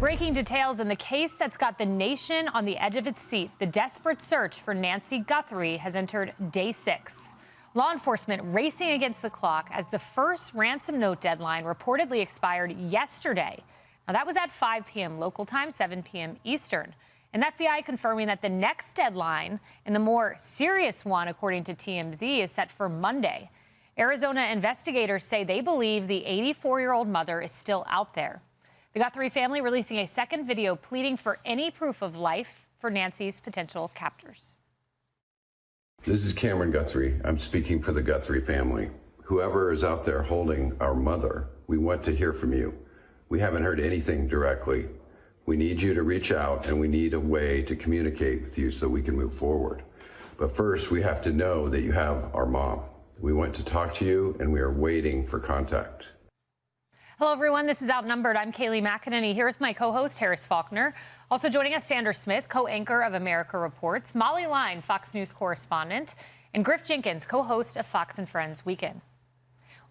Breaking details in the case that's got the nation on the edge of its seat. The desperate search for Nancy Guthrie has entered day 6. Law enforcement racing against the clock as the first ransom note deadline reportedly expired yesterday. Now, that was at 5 p.m. local time, 7 p.m. Eastern. And the FBI confirming that the next deadline, and the more serious one, according to TMZ, is set for Monday. Arizona investigators say they believe the 84-year-old mother is still out there. The Guthrie family releasing a second video pleading for any proof of life for Nancy's potential captors. This is Cameron Guthrie. I'm speaking for the Guthrie family. Whoever is out there holding our mother, we want to hear from you. We haven't heard anything directly. We need you to reach out, and we need a way to communicate with you so we can move forward. But first, we have to know that you have our mom. We want to talk to you, and we are waiting for contact. Hello, everyone. This is Outnumbered. I'm Kaylee McEnany here with my co-host, Harris Faulkner. Also joining us, Sandra Smith, co-anchor of America Reports, Molly Line, Fox News correspondent, and Griff Jenkins, co-host of Fox and Friends Weekend.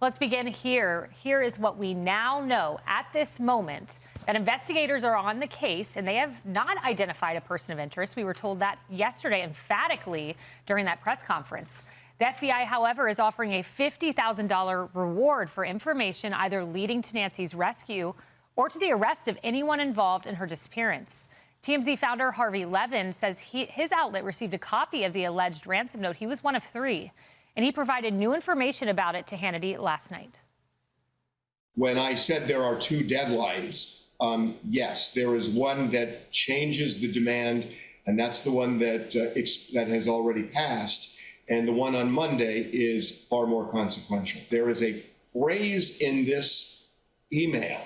Let's begin here. Here is what we now know at this moment, that investigators are on the case, and they have not identified a person of interest. We were told that yesterday emphatically during that press conference. The FBI, however, is offering a $50,000 reward for information either leading to Nancy's rescue or to the arrest of anyone involved in her disappearance. TMZ founder Harvey Levin says his outlet received a copy of the alleged ransom note. He was one of 3, and he provided new information about it to Hannity last night. When I said there are 2 deadlines, yes, there is one that changes the demand, and that's the one that that has already passed. And the one on Monday is far more consequential. There is a phrase in this email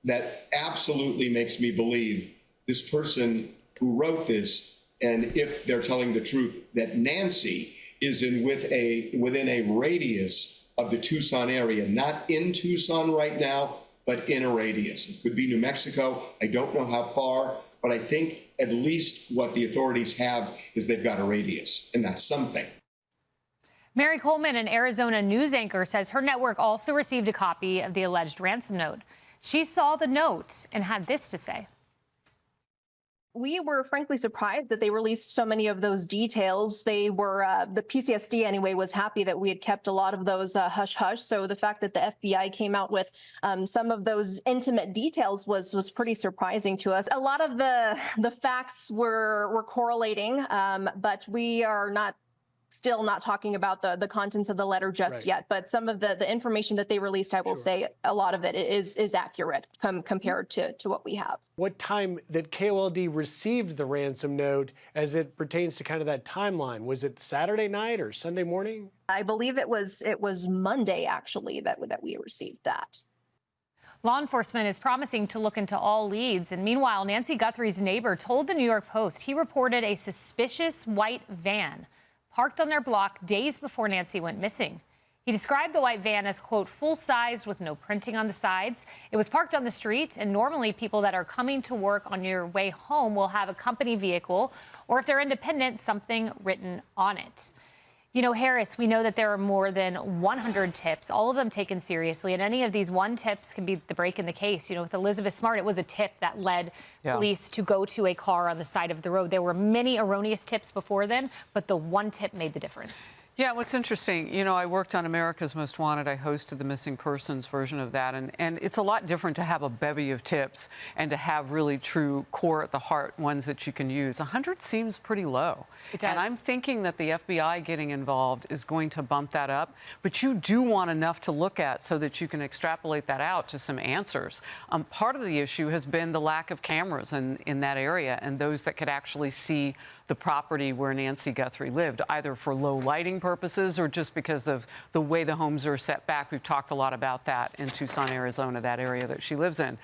that absolutely makes me believe this person who wrote this, and if they're telling the truth, that Nancy is within a radius of the Tucson area, not in Tucson right now, but in a radius. It could be New Mexico. I don't know how far, but I think at least what the authorities have is they've got a radius, and that's something. Mary Coleman, an Arizona news anchor, says her network also received a copy of the alleged ransom note. She saw the note and had this to say. We were frankly surprised that they released so many of those details. They were, the PCSD anyway, was happy that we had kept a lot of those hush-hush. So the fact that the FBI came out with some of those intimate details was pretty surprising to us. A lot of the facts were correlating, but we are still not talking about the contents of the letter just yet, but some of the information that they released, I will say a lot of it is accurate compared to what we have. What time that KOLD received the ransom note as it pertains to kind of that timeline? Was it Saturday night or Sunday morning? I believe it was Monday, actually, that we received that. Law enforcement is promising to look into all leads. And meanwhile, Nancy Guthrie's neighbor told the New York Post he reported a suspicious white van parked on their block days before Nancy went missing. He described the white van as, quote, full-sized with no printing on the sides. It was parked on the street, and normally people that are coming to work on your way home will have a company vehicle, or if they're independent, something written on it. You know, Harris, we know that there are more than 100 tips, all of them taken seriously, and any of these one tips can be the break in the case. You know, with Elizabeth Smart, it was a tip that led police to go to a car on the side of the road. There were many erroneous tips before then, but the one tip made the difference. Yeah, what's interesting, you know, I worked on America's Most Wanted. I hosted the missing persons version of that. And it's a lot different to have a bevy of tips and to have really true core at the heart ones that you can use. 100 seems pretty low. It does. And I'm thinking that the FBI getting involved is going to bump that up. But you do want enough to look at so that you can extrapolate that out to some answers. Part of the issue has been the lack of cameras in that area and those that could actually see the property where Nancy Guthrie lived, either for low lighting purposes or just because of the way the homes are set back. We've talked a lot about that in Tucson, Arizona, that area that she lives in.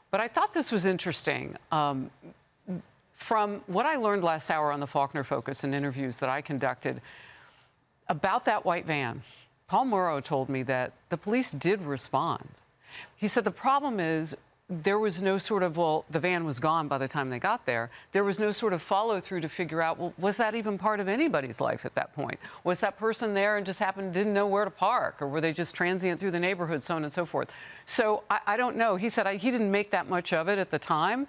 But I thought this was interesting. From what I learned last hour on the Faulkner Focus and interviews that I conducted about that white van, Paul Murrow told me that the police did respond. He said the problem is there was no sort of, well, the van was gone by the time they got there. There was no sort of follow through to figure out, well, was that even part of anybody's life at that point? Was that person there and just didn't know where to park? Or were they just transient through the neighborhood, so on and so forth? So I don't know. He said he didn't make that much of it at the time.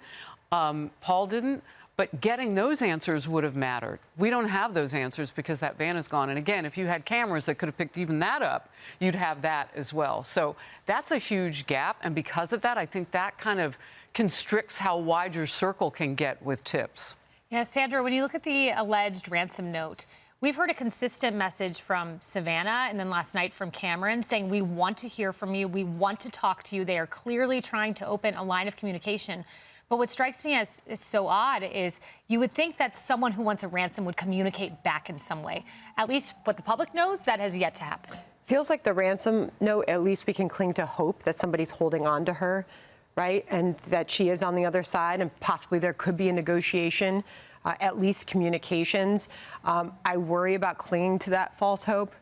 Paul didn't. But getting those answers would have mattered. We don't have those answers because that van is gone. And again, if you had cameras that could have picked even that up, you'd have that as well. So that's a huge gap. And because of that, I think that kind of constricts how wide your circle can get with tips. Yeah, Sandra, when you look at the alleged ransom note, we've heard a consistent message from Savannah and then last night from Cameron saying, we want to hear from you. We want to talk to you. They are clearly trying to open a line of communication. But what strikes me as is so odd is you would think that someone who wants a ransom would communicate back in some way. At least what the public knows, that has yet to happen. Feels like the ransom note, at least we can cling to hope that somebody's holding on to her, right? And that she is on the other side and possibly there could be a negotiation, at least communications. I worry about clinging to that false hope.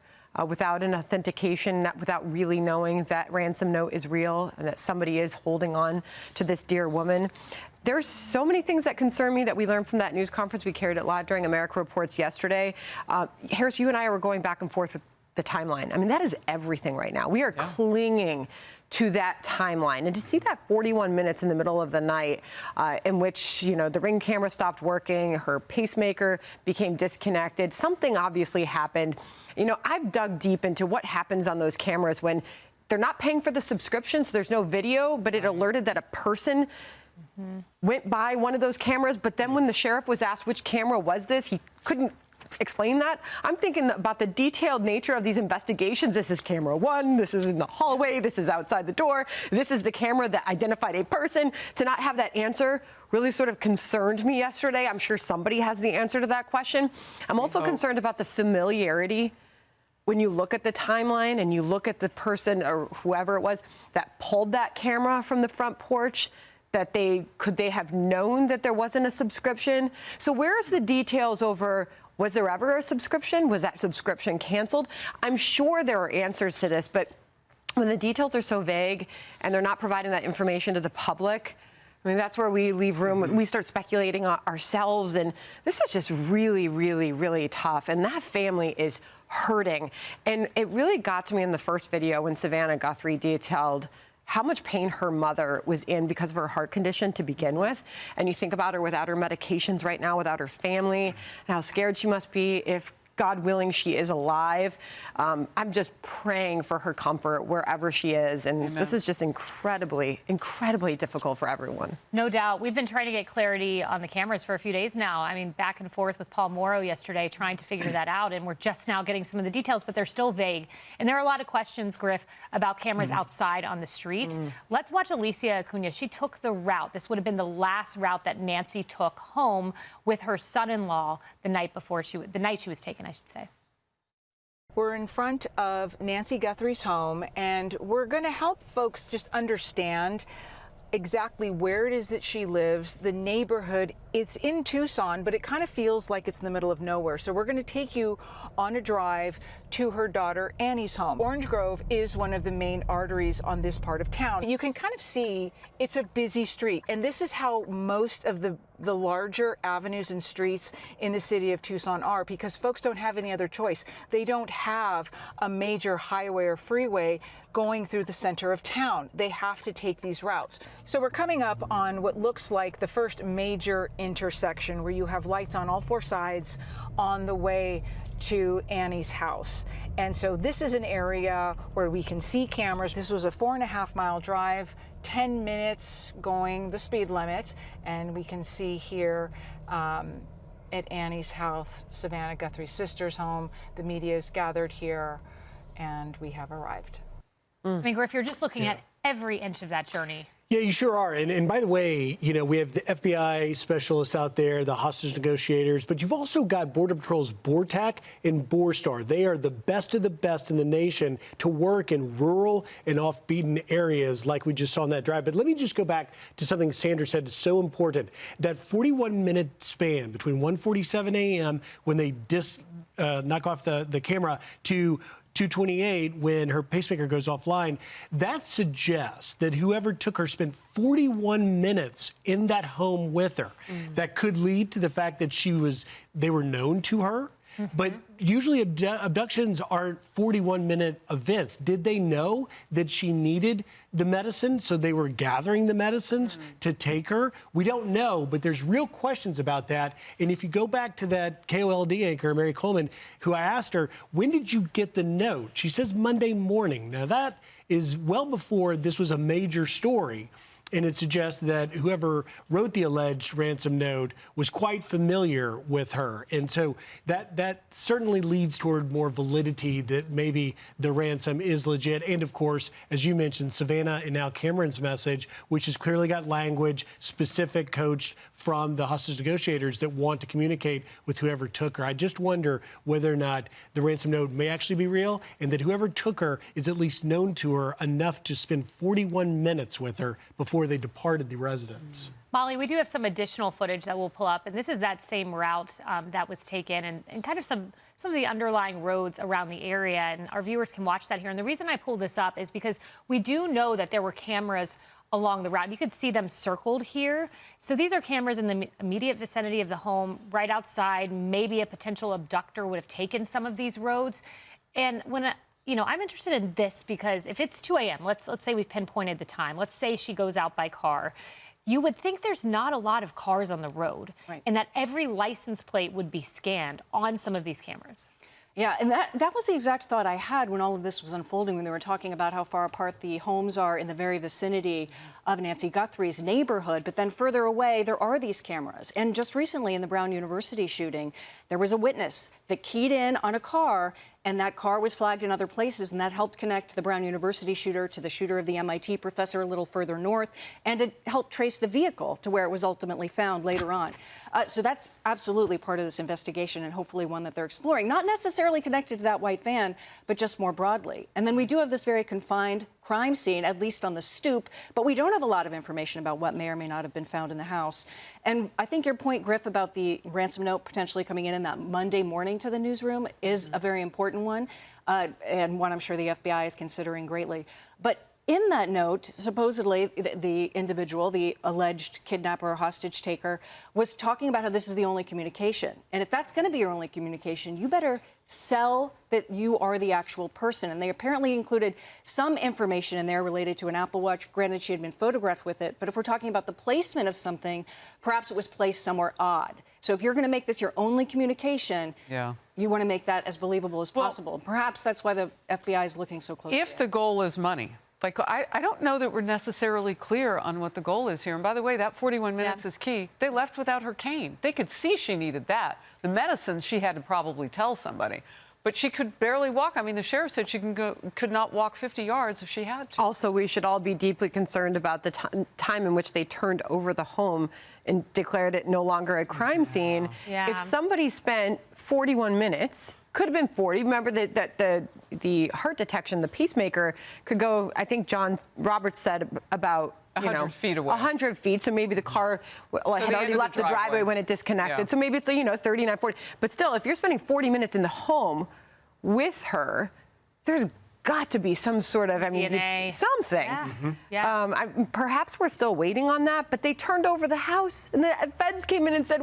Without an authentication, without really knowing that ransom note is real and that somebody is holding on to this dear woman. There's so many things that concern me that we learned from that news conference we carried it live during America Reports yesterday. Harris, you and I were going back and forth with the timeline. I mean, that is everything right now. We are clinging to that timeline. And to see that 41 minutes in the middle of the night in which, you know, the Ring camera stopped working, her pacemaker became disconnected, something obviously happened. You know, I've dug deep into what happens on those cameras when they're not paying for the subscription, so there's no video, but it alerted that a person went by one of those cameras. But then when the sheriff was asked which camera was this, he couldn't explain that. I'm thinking about the detailed nature of these investigations. This is camera 1, this is in the hallway, this is outside the door, this is the camera that identified a person. To not have that answer really sort of concerned me yesterday. I'm sure somebody has the answer to that question. I'm also concerned about the familiarity when you look at the timeline and you look at the person or whoever it was that pulled that camera from the front porch, that could they have known that there wasn't a subscription? So where's the details over, was there ever a subscription? Was that subscription canceled? I'm sure there are answers to this, but when the details are so vague and they're not providing that information to the public, I mean, that's where we leave room. We start speculating ourselves, and this is just really, really, really tough. And that family is hurting. And it really got to me in the first video when Savannah Guthrie detailed how much pain her mother was in because of her heart condition to begin with. And you think about her without her medications right now, without her family, and how scared she must be if, God willing, she is alive. I'm just praying for her comfort wherever she is. And Amen. This is just incredibly, incredibly difficult for everyone. No doubt. We've been trying to get clarity on the cameras for a few days now. I mean, back and forth with Paul Morrow yesterday, trying to figure that out. And we're just now getting some of the details, but they're still vague. And there are a lot of questions, Griff, about cameras outside on the street. Let's watch Alicia Acuna. She took the route. This would have been the last route that Nancy took home with her son-in-law the night she was taken, I should say. We're in front of Nancy Guthrie's home, and we're going to help folks just understand exactly where it is that she lives, the neighborhood. It's in Tucson, but it kind of feels like it's in the middle of nowhere. So we're going to take you on a drive to her daughter Annie's home. Orange Grove is one of the main arteries on this part of town. You can kind of see it's a busy street, and this is how most of the larger avenues and streets in the city of Tucson are, because folks don't have any other choice. They don't have a major highway or freeway going through the center of town. They have to take these routes. So we're coming up on what looks like the first major intersection where you have lights on all four sides on the way to Annie's house. And so this is an area where we can see cameras. This was a 4.5-mile drive, 10 minutes going the speed limit, and we can see here at Annie's house, Savannah Guthrie's sister's home. The media is gathered here, and we have arrived. I mean, Griff, you're just looking at every inch of that journey. Yeah, you sure are. And by the way, you know, we have the FBI specialists out there, the hostage negotiators, but you've also got Border Patrol's BORTAC and BORSTAR. They are the best of the best in the nation to work in rural and off-beaten areas like we just saw on that drive. But let me just go back to something Sandra said is so important. That 41-minute span between 1:47 a.m. when they knock off the camera to 2:28 when her pacemaker goes offline. That suggests that whoever took her spent 41 minutes in that home with her. That could lead to the fact that they were known to her. But usually abductions aren't 41-minute events. Did they know that she needed the medicine, so they were gathering the medicines to take her? We don't know, but there's real questions about that. And if you go back to that KOLD anchor, Mary Coleman, who I asked her, when did you get the note? She says Monday morning. Now, that is well before this was a major story. And it suggests that whoever wrote the alleged ransom note was quite familiar with her. And so that certainly leads toward more validity that maybe the ransom is legit. And of course, as you mentioned, Savannah and now Cameron's message, which has clearly got language specific coached from the hostage negotiators that want to communicate with whoever took her. I just wonder whether or not the ransom note may actually be real and that whoever took her is at least known to her enough to spend 41 minutes with her before they departed the residence. Molly, we do have some additional footage that we'll pull up, and this is that same route that was taken and kind of some of the underlying roads around the area, and our viewers can watch that here. And the reason I pulled this up is because we do know that there were cameras along the route. You could see them circled here. So these are cameras in the immediate vicinity of the home, right outside. Maybe a potential abductor would have taken some of these roads. And when I'm interested in this because if it's 2 a.m., let's say we've pinpointed the time. Let's say she goes out by car. You would think there's not a lot of cars on the road, right, and that every license plate would be scanned on some of these cameras. Yeah, and that was the exact thought I had when all of this was unfolding, when they were talking about how far apart the homes are in the very vicinity of Nancy Guthrie's neighborhood. But then further away, there are these cameras. And just recently in the Brown University shooting, there was a witness that keyed in on a car, and that car was flagged in other places, and that helped connect the Brown University shooter to the shooter of the MIT professor a little further north, and it helped trace the vehicle to where it was ultimately found later on. So that's absolutely part of this investigation, and hopefully one that they're exploring, not necessarily connected to that white van, but just more broadly. And then we do have this very confined crime scene, at least on the stoop, but we don't have a lot of information about what may or may not have been found in the house. And I think your point, Griff, about the ransom note potentially coming in that Monday morning to the newsroom is a very important one, and one I'm sure the FBI is considering greatly. But in that note, supposedly the individual, the alleged kidnapper or hostage taker, was talking about how this is the only communication. And if that's going to be your only communication, you better sell that you are the actual person. And they apparently included some information in there related to an Apple Watch. Granted, she had been photographed with it. But if we're talking about the placement of something, perhaps it was placed somewhere odd. So if you're going to make this your only communication, you want to make that as believable as possible. Perhaps that's why the FBI is looking so closely. If the goal is money. Like, I don't know that we're necessarily clear on what the goal is here. And by the way, that 41 minutes is key. They left without her cane. They could see she needed that. The medicine she had to probably tell somebody. But she could barely walk. I mean, the sheriff said she could not walk 50 yards if she had to. Also, we should all be deeply concerned about the time in which they turned over the home and declared it no longer a crime scene. Yeah. If somebody spent 41 minutes, could have been 40. Remember that the heart detection, the pacemaker, could go, I think John Roberts said about 100 feet away. 100 feet. So maybe the car had already left the driveway when it disconnected. Yeah. So maybe it's 39, 40. But still, if you're spending 40 minutes in the home with her, there's got to be some sort of, DNA. Something. Yeah. Perhaps we're still waiting on that, but they turned over the house, and the feds came in and said,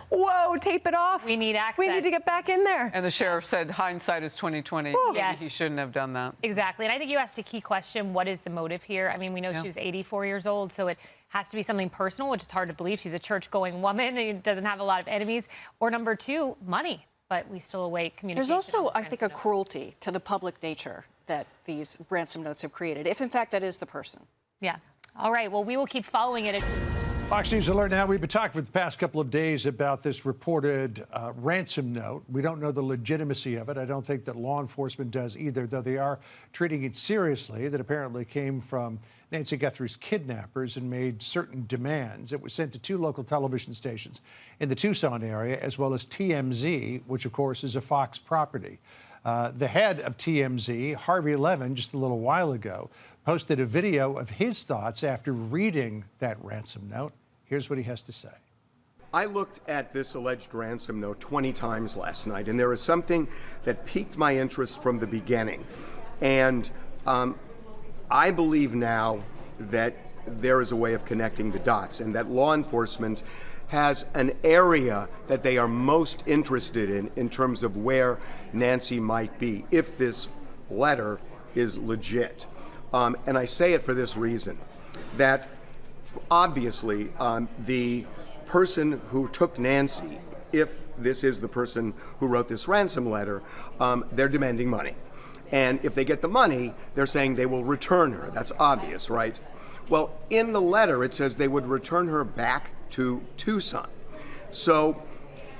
"Whoa, tape it off. We need access. We need to get back in there." And the sheriff said hindsight is 20/20. Yes. He shouldn't have done that. Exactly. And I think you asked a key question, what is the motive here? I mean, we know she was 84 years old, so it has to be something personal, which is hard to believe. She's a church-going woman and doesn't have a lot of enemies. Or number two, money. But we still await communication. There's also, I think, a cruelty to the public nature that these ransom notes have created, if in fact that is the person. Yeah. All right. Well, we will keep following it. Fox News Alert now. We've been talking for the past couple of days about this reported ransom note. We don't know the legitimacy of it. I don't think that law enforcement does either, though they are treating it seriously. That apparently came from Nancy Guthrie's kidnappers and made certain demands. It was sent to 2 local television stations in the Tucson area, as well as TMZ, which, of course, is a Fox property. The head of TMZ, Harvey Levin, just a little while ago, posted a video of his thoughts after reading that ransom note. Here's what he has to say. I looked at this alleged ransom note 20 times last night, and there is something that piqued my interest from the beginning. And I believe now that there is a way of connecting the dots, and that law enforcement has an area that they are most interested in terms of where Nancy might be, if this letter is legit. And I say it for this reason, that obviously the person who took Nancy, if this is the person who wrote this ransom letter, they're demanding money. And if they get the money, they're saying they will return her. That's obvious, right? Well, in the letter, it says they would return her back to Tucson. So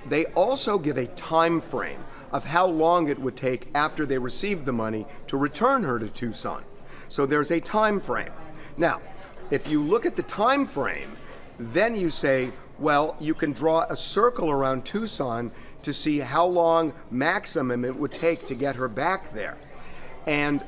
they also give a time frame of how long it would take after they received the money to return her to Tucson. So there's a time frame. Now, if you look at the time frame, then you say, well, you can draw a circle around Tucson to see how long maximum it would take to get her back there. And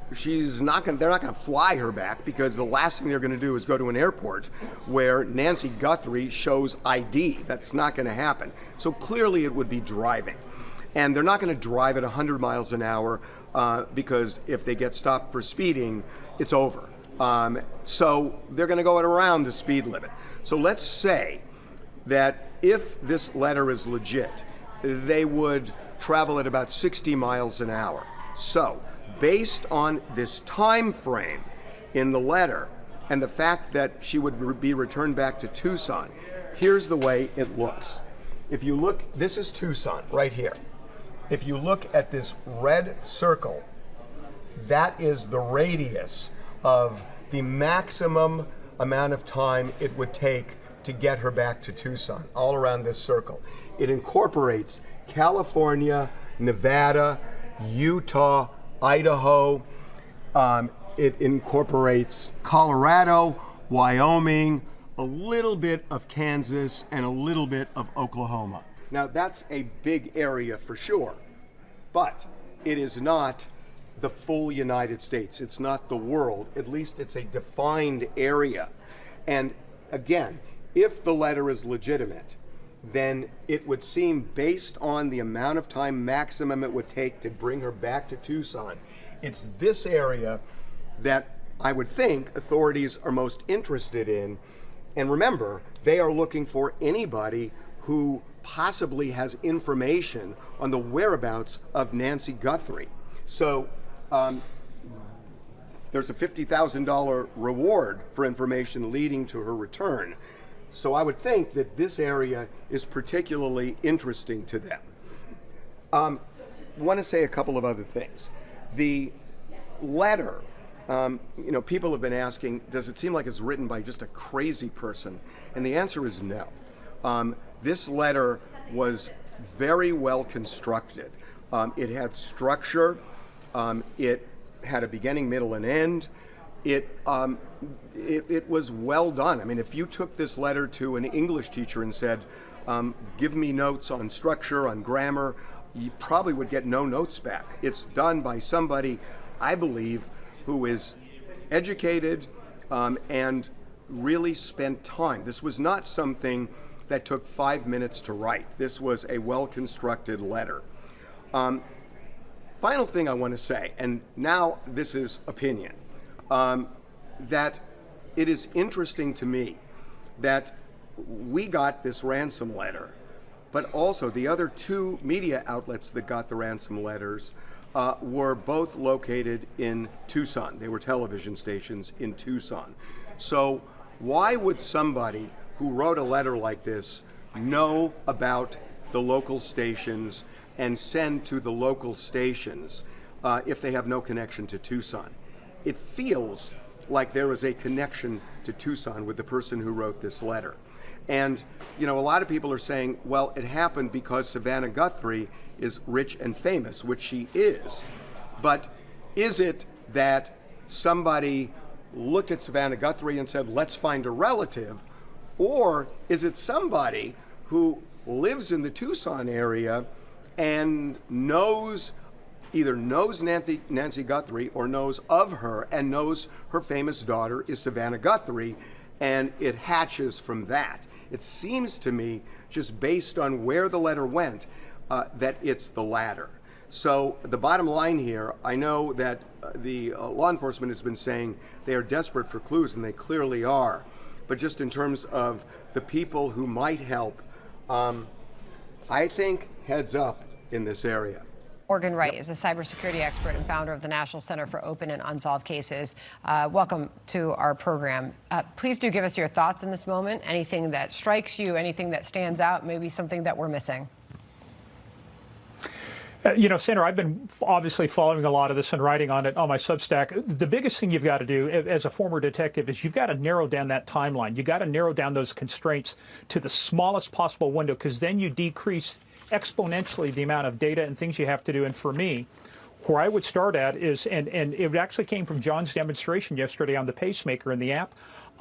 they're not going to fly her back, because the last thing they're going to do is go to an airport where Nancy Guthrie shows ID. That's not going to happen. So clearly it would be driving. And they're not going to drive at 100 miles an hour because if they get stopped for speeding, it's over. So they're going to go at around the speed limit. So let's say that if this letter is legit, they would travel at about 60 miles an hour. So based on this time frame in the letter and the fact that she would be returned back to Tucson, here's the way it looks. If you look, this is Tucson right here. If you look at this red circle, that is the radius of the maximum amount of time it would take to get her back to Tucson, all around this circle. It incorporates California, Nevada, Utah, Idaho. It incorporates Colorado, Wyoming, a little bit of Kansas, and a little bit of Oklahoma. Now that's a big area for sure, but it is not the full United States. It's not the world. At least it's a defined area. And again, if the letter is legitimate, then it would seem, based on the amount of time maximum it would take to bring her back to Tucson, it's this area that I would think authorities are most interested in. And remember, they are looking for anybody who possibly has information on the whereabouts of Nancy Guthrie. So there's a $50,000 reward for information leading to her return. So I would think that this area is particularly interesting to them. I want to say a couple of other things. The letter, people have been asking, does it seem like it's written by just a crazy person? And the answer is no. This letter was very well constructed. It had structure. It had a beginning, middle, and end. It was well done. I mean, if you took this letter to an English teacher and said, give me notes on structure, on grammar, you probably would get no notes back. It's done by somebody, I believe, who is educated and really spent time. This was not something that took 5 minutes to write. This was a well-constructed letter. Final thing I want to say, and now this is opinion, that it is interesting to me that we got this ransom letter, but also the other two media outlets that got the ransom letters were both located in Tucson. They were television stations in Tucson. So why would somebody who wrote a letter like this know about the local stations and send to the local stations if they have no connection to Tucson? It feels like there is a connection to Tucson with the person who wrote this letter. And, a lot of people are saying, well, it happened because Savannah Guthrie is rich and famous, which she is. But is it that somebody looked at Savannah Guthrie and said, let's find a relative? Or is it somebody who lives in the Tucson area and either knows Nancy Guthrie or knows of her and knows her famous daughter is Savannah Guthrie, and it hatches from that? It seems to me, just based on where the letter went, that it's the latter. So the bottom line here, I know that the law enforcement has been saying they are desperate for clues, and they clearly are. But just in terms of the people who might help, I think heads up in this area. Morgan Wright is a cybersecurity expert and founder of the National Center for Open and Unsolved Cases. Welcome to our program. Please do give us your thoughts in this moment. Anything that strikes you, anything that stands out, maybe something that we're missing. You know, Sandra, I've been obviously following a lot of this and writing on it on my Substack. The biggest thing you've got to do as a former detective is you've got to narrow down that timeline. You got to narrow down those constraints to the smallest possible window, because then you decrease exponentially the amount of data and things you have to do. And for me, where I would start at is, and it actually came from John's demonstration yesterday on the pacemaker in the app.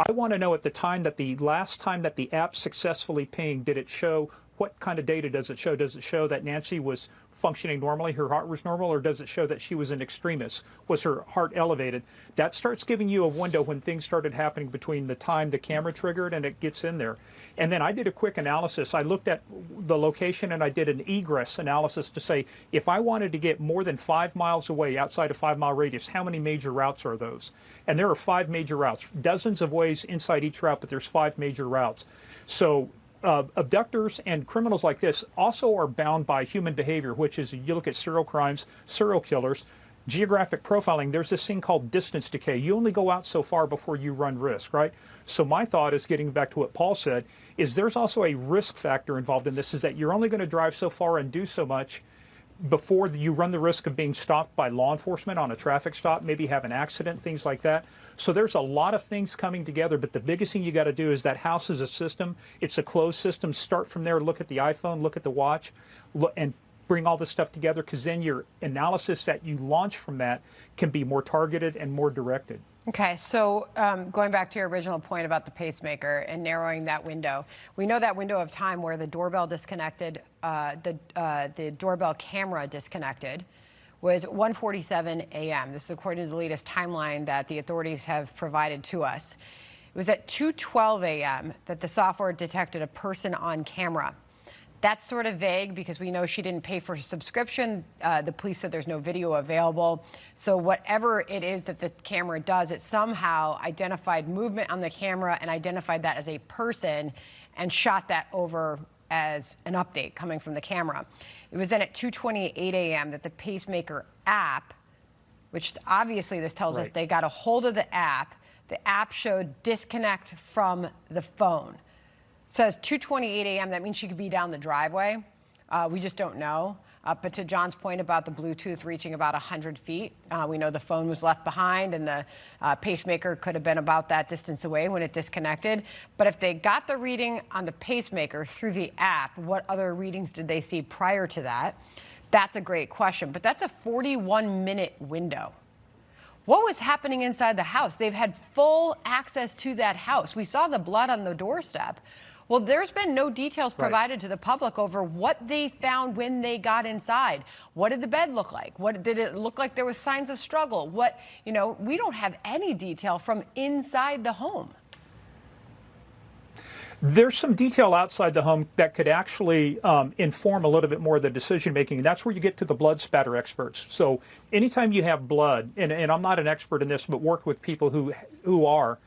I want to know at the time that the last time that the app successfully pinged, did it show, what kind of data does it show? Does it show that Nancy was functioning normally, her heart was normal, or does it show that she was an extremist? Was her heart elevated? That starts giving you a window when things started happening between the time the camera triggered and it gets in there. And then I did a quick analysis. I looked at the location and I did an egress analysis to say, if I wanted to get more than 5 miles away outside a 5-mile radius, how many major routes are those? And there are 5 major routes, dozens of ways inside each route, but there's 5 major routes. So abductors and criminals like this also are bound by human behavior, which is, you look at serial crimes, serial killers, geographic profiling, there's this thing called distance decay. You only go out so far before you run risk, right? So my thought is, getting back to what Paul said, is there's also a risk factor involved in this, is that you're only going to drive so far and do so much before you run the risk of being stopped by law enforcement on a traffic stop, maybe have an accident, things like that. So there's a lot of things coming together, but the biggest thing you got to do is, that house is a system. It's a closed system. Start from there, look at the iPhone, look at the watch, and bring all this stuff together, because then your analysis that you launch from that can be more targeted and more directed. Okay, so going back to your original point about the pacemaker and narrowing that window, we know that window of time where the doorbell disconnected, the doorbell camera disconnected, was 1:47 a.m. This is according to the latest timeline that the authorities have provided to us. It was at 2:12 a.m. that the software detected a person on camera. That's sort of vague because we know she didn't pay for a subscription. The police said there's no video available. So whatever it is that the camera does, it somehow identified movement on the camera and identified that as a person and shot that over as an update coming from the camera. It was then at 2:28 a.m. that the pacemaker app, which obviously this tells us they got a hold of the app showed disconnect from the phone. It says 2:28 a.m. That means she could be down the driveway. We just don't know. But to John's point about the Bluetooth reaching about 100 feet, we know the phone was left behind and the pacemaker could have been about that distance away when it disconnected. But if they got the reading on the pacemaker through the app, what other readings did they see prior to that? That's a great question. But that's a 41-minute window. What was happening inside the house? They've had full access to that house. We saw the blood on the doorstep. Well, there's been no details provided to the public over what they found when they got inside. What did the bed look like? What did it look like? There was signs of struggle. What, you know, we don't have any detail from inside the home. There's some detail outside the home that could actually inform a little bit more of the decision making, and that's where you get to the blood spatter experts. So anytime you have blood, and I'm not an expert in this, but work with people who are,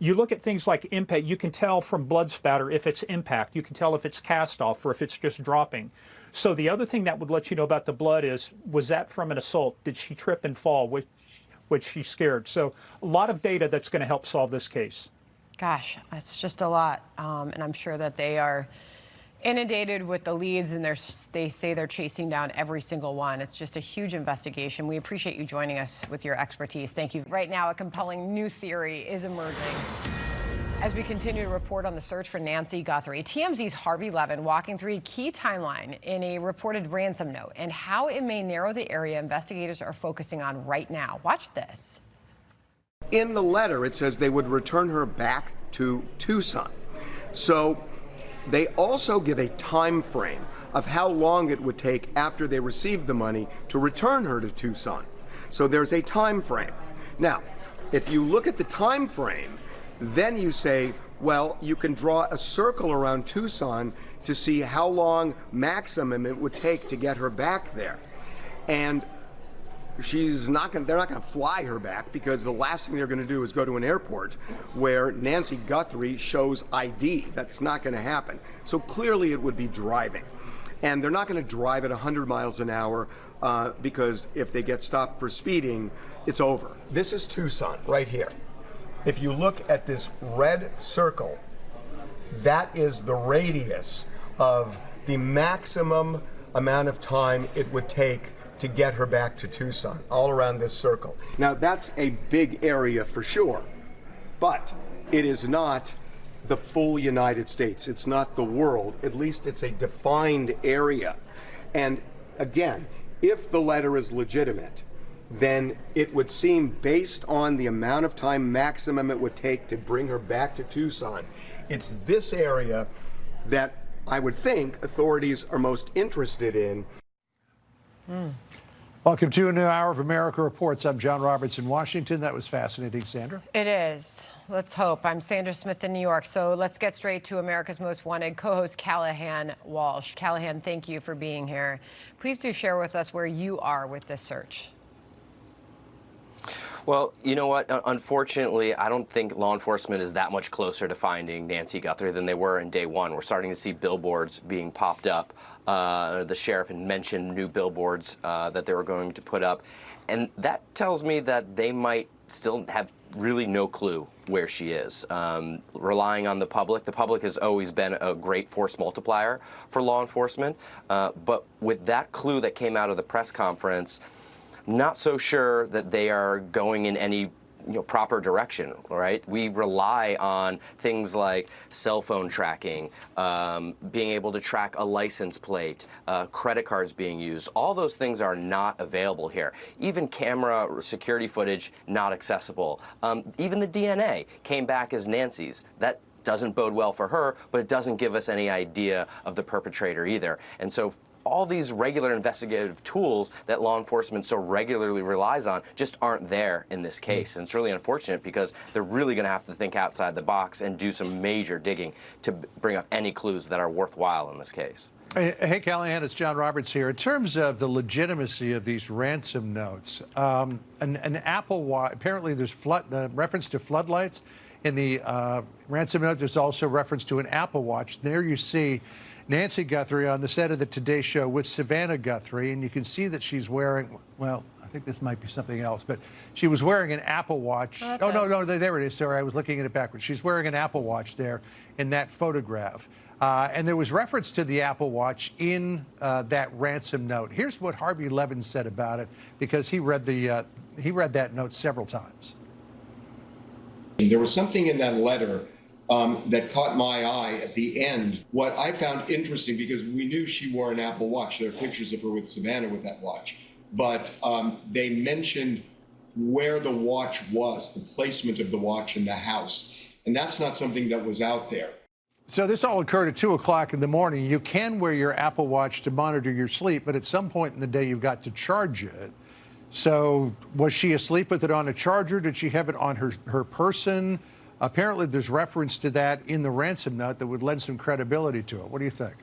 you look at things like impact. You can tell from blood spatter if it's impact. You can tell if it's cast off or if it's just dropping. So the other thing that would let you know about the blood is, was that from an assault? Did she trip and fall? Was she scared? So a lot of data that's going to help solve this case. Gosh, it's just a lot. And I'm sure that they are inundated with the leads, and they say they're chasing down every single one. It's just a huge investigation. We appreciate you joining us with your expertise. Thank you. Right now, a compelling new theory is emerging as we continue to report on the search for Nancy Guthrie. TMZ's Harvey Levin walking through a key timeline in a reported ransom note and how it may narrow the area investigators are focusing on right now. Watch this. In the letter, it says they would return her back to Tucson. So they also give a time frame of how long it would take after they received the money to return her to Tucson. So there's a time frame. Now, if you look at the time frame, then you say, Well, you can draw a circle around Tucson to see how long maximum it would take to get her back there. And they're not going to fly her back, because the last thing they're going to do is go to an airport where Nancy Guthrie shows ID. That's not going to happen. So clearly it would be driving. And they're not going to drive at 100 miles an hour because if they get stopped for speeding, it's over. This is Tucson right here. If you look at this red circle, that is the radius of the maximum amount of time it would take to get her back to Tucson, all around this circle. Now, that's a big area for sure, but it is not the full United States. It's not the world. At least it's a defined area. And again, if the letter is legitimate, then it would seem, based on the amount of time maximum it would take to bring her back to Tucson, it's this area that I would think authorities are most interested in. Welcome to a new hour of America Reports. I'm John Roberts in Washington. That was fascinating, Sandra. It is. Let's hope. I'm Sandra Smith in New York. So let's get straight to America's Most Wanted co-host Callahan Walsh. Callahan, thank you for being here. Please do share with us where you are with this search. Well, you know what? Unfortunately, I don't think law enforcement is that much closer to finding Nancy Guthrie than they were in day one. We're starting to see billboards being popped up. The sheriff had mentioned new billboards that they were going to put up. And that tells me that they might still have really no clue where she is. Relying on the public has always been a great force multiplier for law enforcement. But with that clue that came out of the press conference, not so sure that they are going in any proper direction, right? We rely on things like cell phone tracking, being able to track a license plate, credit cards being used. All those things are not available here. Even camera security footage, not accessible. Even the DNA came back as Nancy's. That doesn't bode well for her, but it doesn't give us any idea of the perpetrator either. And so all these regular investigative tools that law enforcement so regularly relies on just aren't there in this case. And it's really unfortunate, because they're really going to have to think outside the box and do some major digging to bring up any clues that are worthwhile in this case. Hey, Callahan, it's John Roberts here. In terms of the legitimacy of these ransom notes, an Apple Watch, apparently there's reference to floodlights in the ransom note. There's also reference to an Apple Watch. There you see Nancy Guthrie on the set of the Today Show with Savannah Guthrie, and you can see that she's wearing, well, I think this might be something else, but she was wearing an Apple Watch. Oh, no, there it is. Sorry, I was looking at it backwards. She's wearing an Apple Watch there in that photograph. And there was reference to the Apple Watch in that ransom note. Here's what Harvey Levin said about it, because he read that note several times. There was something in that letter that caught my eye at the end. What I found interesting, because we knew she wore an Apple Watch. There are pictures of her with Savannah with that watch. But they mentioned where the watch was, the placement of the watch in the house. And that's not something that was out there. So this all occurred at 2 o'clock in the morning. You can wear your Apple Watch to monitor your sleep, but at some point in the day, you've got to charge it. So was she asleep with it on a charger? Did she have it on her person? Apparently, there's reference to that in the ransom note that would lend some credibility to it. What do you think?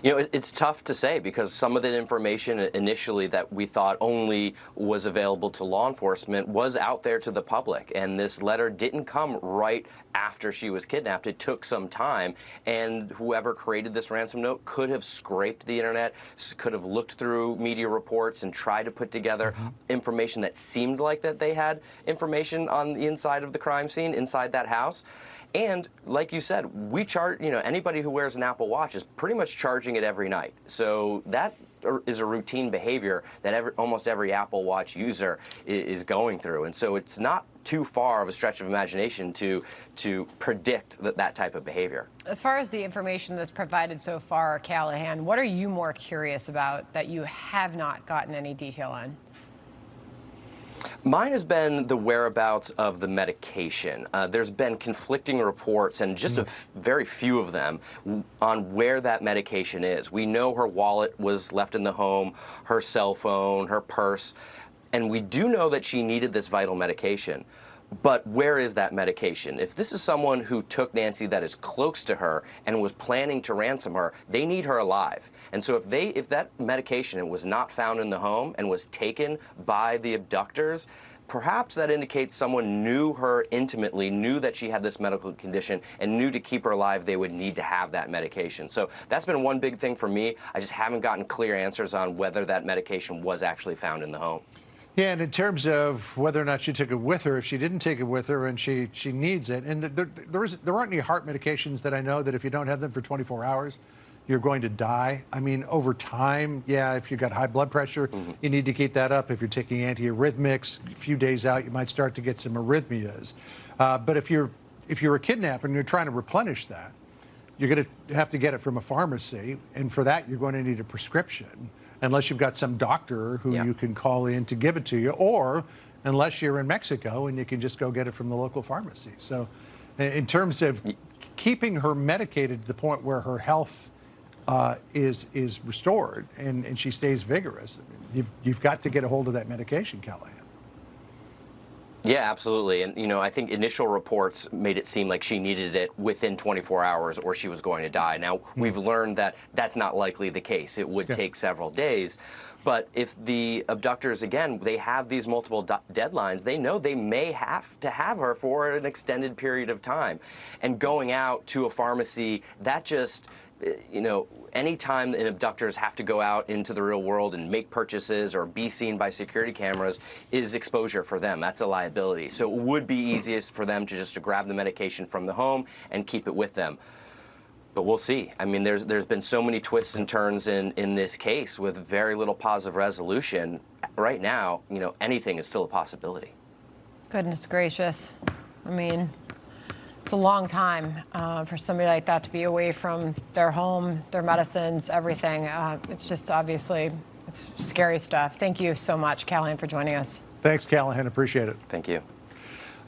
You know, it's tough to say, because some of the information initially that we thought only was available to law enforcement was out there to the public. And this letter didn't come right after she was kidnapped. It took some time. And whoever created this ransom note could have scraped the internet, could have looked through media reports and tried to put together information that seemed like that they had information on the inside of the crime scene, inside that house. And like you said, we charge, anybody who wears an Apple Watch is pretty much charging it every night. So that is a routine behavior that almost every Apple Watch user is going through. And so it's not too far of a stretch of imagination to predict that type of behavior. As far as the information that's provided so far, Callahan, what are you more curious about that you have not gotten any detail on? Mine has been the whereabouts of the medication. There's been conflicting reports, and just very few of them, on where that medication is. We know her wallet was left in the home, her cell phone, her purse, and we do know that she needed this vital medication. But where is that medication? If this is someone who took Nancy that is close to her and was planning to ransom her, they need her alive. And so if that medication was not found in the home and was taken by the abductors, perhaps that indicates someone knew her intimately, knew that she had this medical condition, and knew to keep her alive they would need to have that medication. So that's been one big thing for me. I just haven't gotten clear answers on whether that medication was actually found in the home. Yeah, and in terms of whether or not she took it with her, if she didn't take it with her and she needs it, and there aren't any heart medications that I know that if you don't have them for 24 hours, you're going to die. I mean, over time, yeah, if you've got high blood pressure, you need to keep that up. If you're taking antiarrhythmics, a few days out, you might start to get some arrhythmias. But if you're a kidnapper and you're trying to replenish that, you're going to have to get it from a pharmacy, and for that, you're going to need a prescription, unless you've got some doctor who you can call in to give it to you, or unless you're in Mexico and you can just go get it from the local pharmacy. So in terms of keeping her medicated to the point where her health is restored and she stays vigorous, you've got to get a hold of that medication, Callahan. Yeah, absolutely. And, you know, I think initial reports made it seem like she needed it within 24 hours or she was going to die. Now, we've learned that that's not likely the case. It would take several days. But if the abductors, again, they have these multiple deadlines, they know they may have to have her for an extended period of time. And going out to a pharmacy, that just, you know, anytime the abductors have to go out into the real world and make purchases or be seen by security cameras is exposure for them. That's a liability. So it would be easiest for them to just grab the medication from the home and keep it with them. But we'll see. I mean, there's been so many twists and turns in this case with very little positive resolution. Right now, you know, anything is still a possibility. Goodness gracious. I mean, it's a long time for somebody like that to be away from their home, their medicines, everything. It's just obviously, it's scary stuff. Thank you so much, Callahan, for joining us. Thanks, Callahan. Appreciate it. Thank you.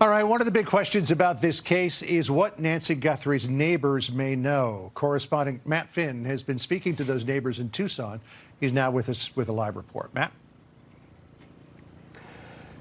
All right, one of the big questions about this case is what Nancy Guthrie's neighbors may know. Correspondent Matt Finn has been speaking to those neighbors in Tucson. He's now with us with a live report. Matt?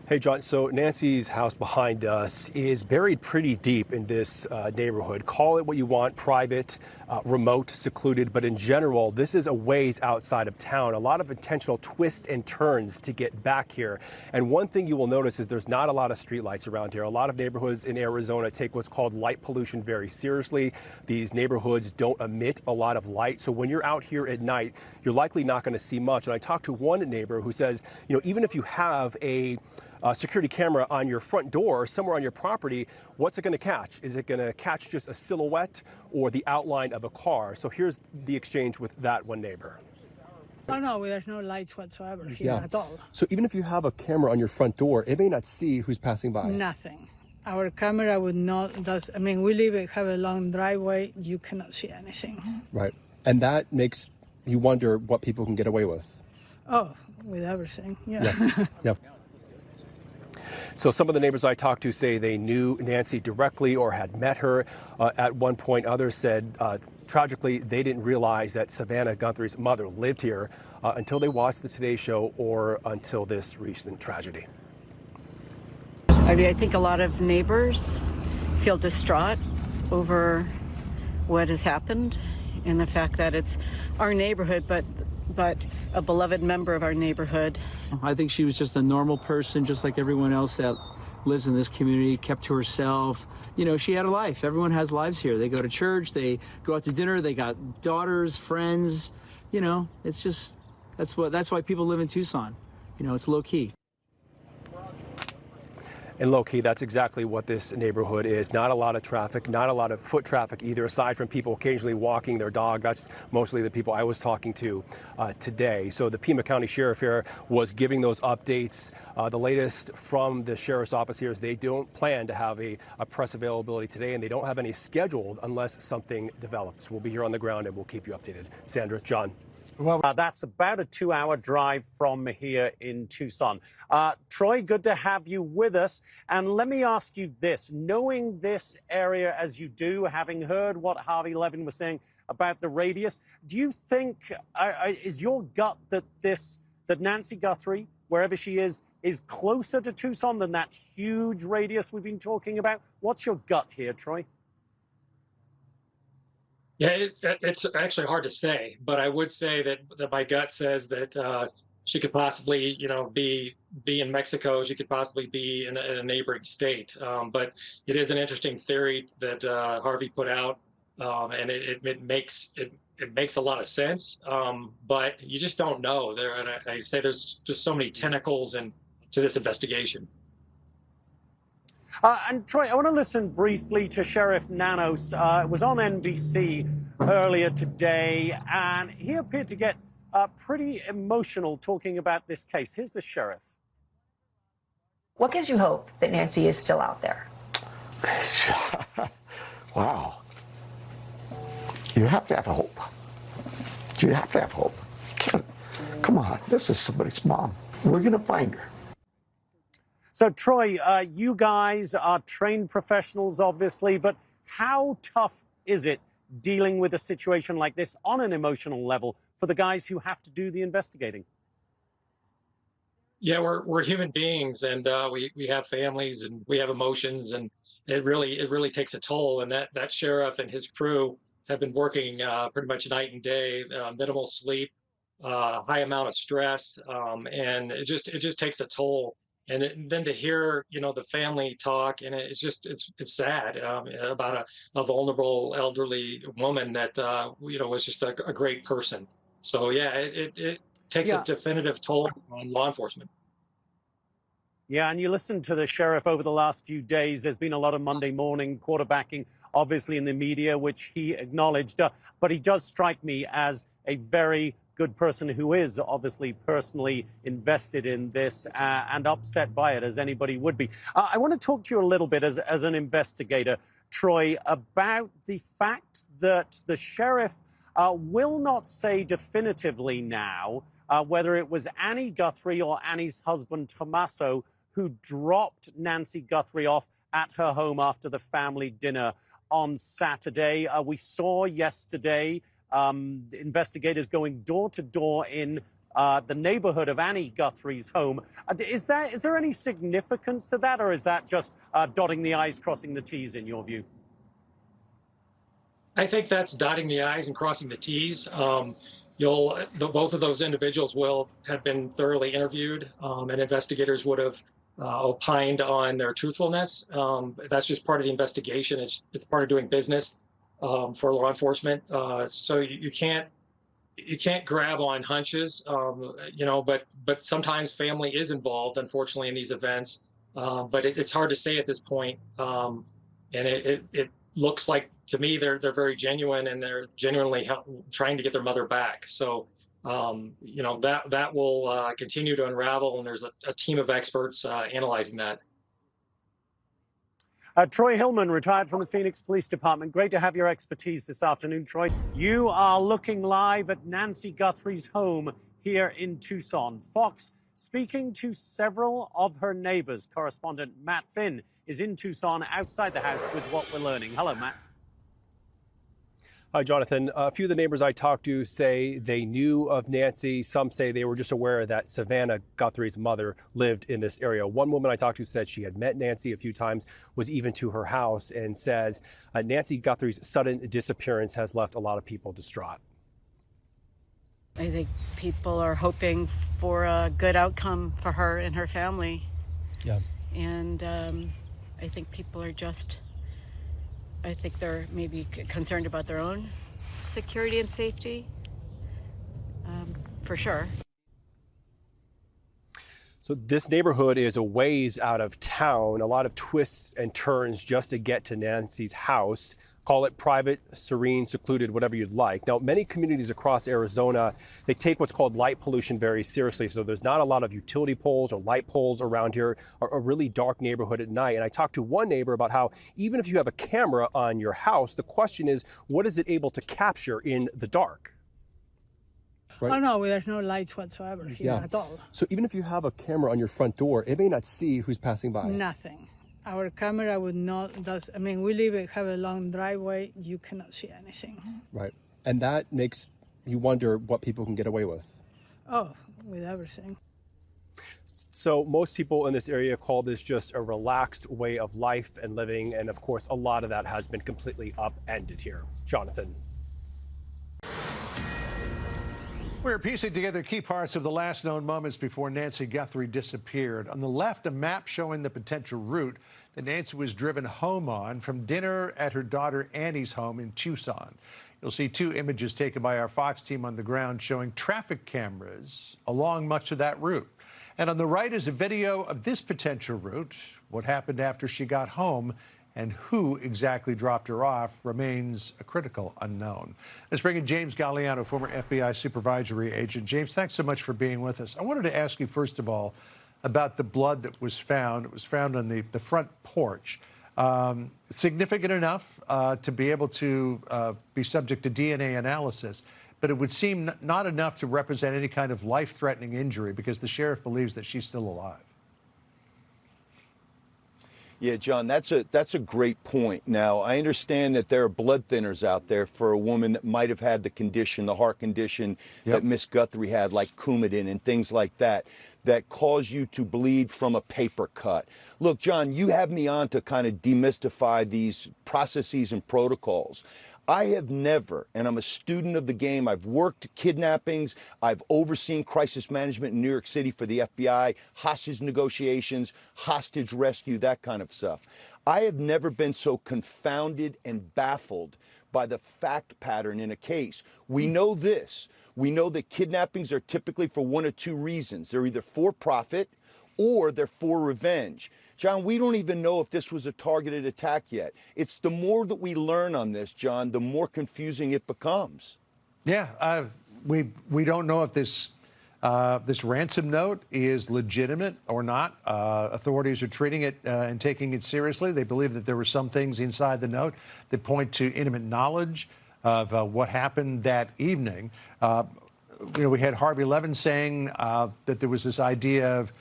Hey, John. So Nancy's house behind us is buried pretty deep in this neighborhood. Call it what you want, private, remote, secluded, but in general, this is a ways outside of town. A lot of intentional twists and turns to get back here. And one thing you will notice is there's not a lot of streetlights around here. A lot of neighborhoods in Arizona take what's called light pollution very seriously. These neighborhoods don't emit a lot of light. So when you're out here at night, you're likely not going to see much. And I talked to one neighbor who says, you know, even if you have a security camera on your front door, somewhere on your property, what's it going to catch? Is it going to catch just a silhouette or the outline of a car? So here's the exchange with that one neighbor. Oh, no, there's no lights whatsoever here at all. So even if you have a camera on your front door, it may not see who's passing by. Nothing. Our camera would not, I mean, have a long driveway, you cannot see anything. Right. And that makes you wonder what people can get away with. Oh, with everything, Yeah. So some of the neighbors I talked to say they knew Nancy directly or had met her at one point. Others said, tragically, they didn't realize that Savannah Guthrie's mother lived here until they watched the Today Show or until this recent tragedy. I mean, I think a lot of neighbors feel distraught over what has happened and the fact that it's our neighborhood, but a beloved member of our neighborhood. I think she was just a normal person, just like everyone else that lives in this community, kept to herself. You know, she had a life. Everyone has lives here. They go to church, they go out to dinner, they got daughters, friends. You know, it's just, that's why people live in Tucson. You know, it's low key. And low-key, that's exactly what this neighborhood is. Not a lot of traffic, not a lot of foot traffic either, aside from people occasionally walking their dog. That's mostly the people I was talking to today. So the Pima County Sheriff here was giving those updates. The latest from the Sheriff's Office here is they don't plan to have a press availability today, and they don't have any scheduled unless something develops. We'll be here on the ground, and we'll keep you updated. Sandra, John. Well, that's about a 2-hour drive from here in Tucson. Troy, good to have you with us. And let me ask you this, knowing this area as you do, having heard what Harvey Levin was saying about the radius, do you think, is your gut that Nancy Guthrie, wherever she is, is closer to Tucson than that huge radius we've been talking about? What's your gut here, Troy? Yeah, it's actually hard to say, but I would say that my gut says that she could possibly, be in Mexico. She could possibly be in a neighboring state. But it is an interesting theory that Harvey put out, and it makes a lot of sense. But you just don't know. And I say there's just so many tentacles to this investigation. And Troy, I want to listen briefly to Sheriff Nanos. It was on NBC earlier today, and he appeared to get pretty emotional talking about this case. Here's the sheriff. What gives you hope that Nancy is still out there? Wow. You have to have hope. You have to have hope. You can't. Come on, this is somebody's mom. We're going to find her. So, Troy, you guys are trained professionals, obviously, but how tough is it dealing with a situation like this on an emotional level for the guys who have to do the investigating? Yeah, we're human beings, and we have families and we have emotions, and it really takes a toll. And that sheriff and his crew have been working pretty much night and day, minimal sleep, high amount of stress, and it just takes a toll. And then to hear, the family talk, and it's sad about a vulnerable elderly woman that was just a great person. So yeah, it takes a definitive toll on law enforcement. Yeah, and you listen to the sheriff over the last few days. There's been a lot of Monday morning quarterbacking, obviously in the media, which he acknowledged. But he does strike me as a very good person who is obviously personally invested in this and upset by it, as anybody would be. I want to talk to you a little bit as an investigator, Troy, about the fact that the sheriff will not say definitively now whether it was Annie Guthrie or Annie's husband, Tommaso, who dropped Nancy Guthrie off at her home after the family dinner on Saturday. We saw yesterday investigators going door to door in the neighborhood of Annie Guthrie's home. Is there any significance to that, or is that just dotting the I's, crossing the T's in your view? I think that's dotting the I's and crossing the T's. Both of those individuals will have been thoroughly interviewed, and investigators would have opined on their truthfulness. That's just part of the investigation. It's part of doing business for law enforcement. So you can't grab on hunches, but sometimes family is involved, unfortunately, in these events. But it's hard to say at this point. And it looks like, to me, they're very genuine, and they're genuinely trying to get their mother back. So, that will continue to unravel, and there's a team of experts analyzing that. Troy Hillman, retired from the Phoenix Police Department. Great to have your expertise this afternoon, Troy. You are looking live at Nancy Guthrie's home here in Tucson. Fox speaking to several of her neighbors. Correspondent Matt Finn is in Tucson outside the house with what we're learning. Hello, Matt. Hi, Jonathan. A few of the neighbors I talked to say they knew of Nancy. Some say they were just aware that Savannah Guthrie's mother lived in this area. One woman I talked to said she had met Nancy a few times, was even to her house, and says Nancy Guthrie's sudden disappearance has left a lot of people distraught. I think people are hoping for a good outcome for her and her family. Yeah. And I think people are I think they're maybe concerned about their own security and safety, for sure. So this neighborhood is a ways out of town, a lot of twists and turns just to get to Nancy's house. Call it private, serene, secluded, whatever you'd like. Now, many communities across Arizona, they take what's called light pollution very seriously. So there's not a lot of utility poles or light poles around here, a really dark neighborhood at night. And I talked to one neighbor about how even if you have a camera on your house, the question is, what is it able to capture in the dark? Right? Oh, no, there's no lights whatsoever here at all. So even if you have a camera on your front door, it may not see who's passing by. Nothing. Our camera would not, we have a long driveway, you cannot see anything. Right. And that makes you wonder what people can get away with. Oh, with everything. So most people in this area call this just a relaxed way of life and living. And of course, a lot of that has been completely upended here. Jonathan. We're piecing together key parts of the last known moments before Nancy Guthrie disappeared. On the left, a map showing the potential route that Nancy was driven home on from dinner at her daughter Annie's home in Tucson. You'll see two images taken by our Fox team on the ground showing traffic cameras along much of that route. And on the right is a video of this potential route. What happened after she got home and who exactly dropped her off remains a critical unknown. Let's bring in James Galliano, former FBI supervisory agent. James, thanks so much for being with us. I wanted to ask you, first of all, about the blood that was found. It was found on the front porch. Significant enough to be able to be subject to DNA analysis, but it would seem not enough to represent any kind of life-threatening injury because the sheriff believes that she's still alive. Yeah, John, that's a great point. Now, I understand that there are blood thinners out there for a woman that might have had the condition, the heart condition that Miss Guthrie had, like Coumadin and things like that cause you to bleed from a paper cut. Look, John, you have me on to kind of demystify these processes and protocols. I have never, and I'm a student of the game, I've worked kidnappings, I've overseen crisis management in New York City for the FBI, hostage negotiations, hostage rescue, that kind of stuff. I have never been so confounded and baffled by the fact pattern in a case. We know this. We know that kidnappings are typically for one of two reasons. They're either for profit or they're for revenge. John, we don't even know if this was a targeted attack yet. It's the more that we learn on this, John, the more confusing it becomes. Yeah, we don't know if this ransom note is legitimate or not. Authorities are treating it and taking it seriously. They believe that there were some things inside the note that point to intimate knowledge of what happened that evening. We had Harvey Levin saying that there was this idea of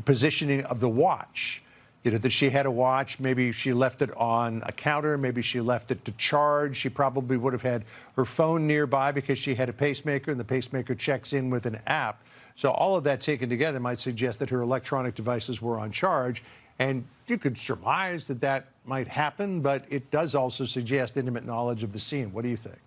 positioning of the watch. That she had a watch, maybe she left it on a counter, maybe she left it to charge. She probably would have had her phone nearby because she had a pacemaker, and the pacemaker checks in with an app. So all of that taken together might suggest that her electronic devices were on charge. And you could surmise that that might happen, but it does also suggest intimate knowledge of the scene. What do you think?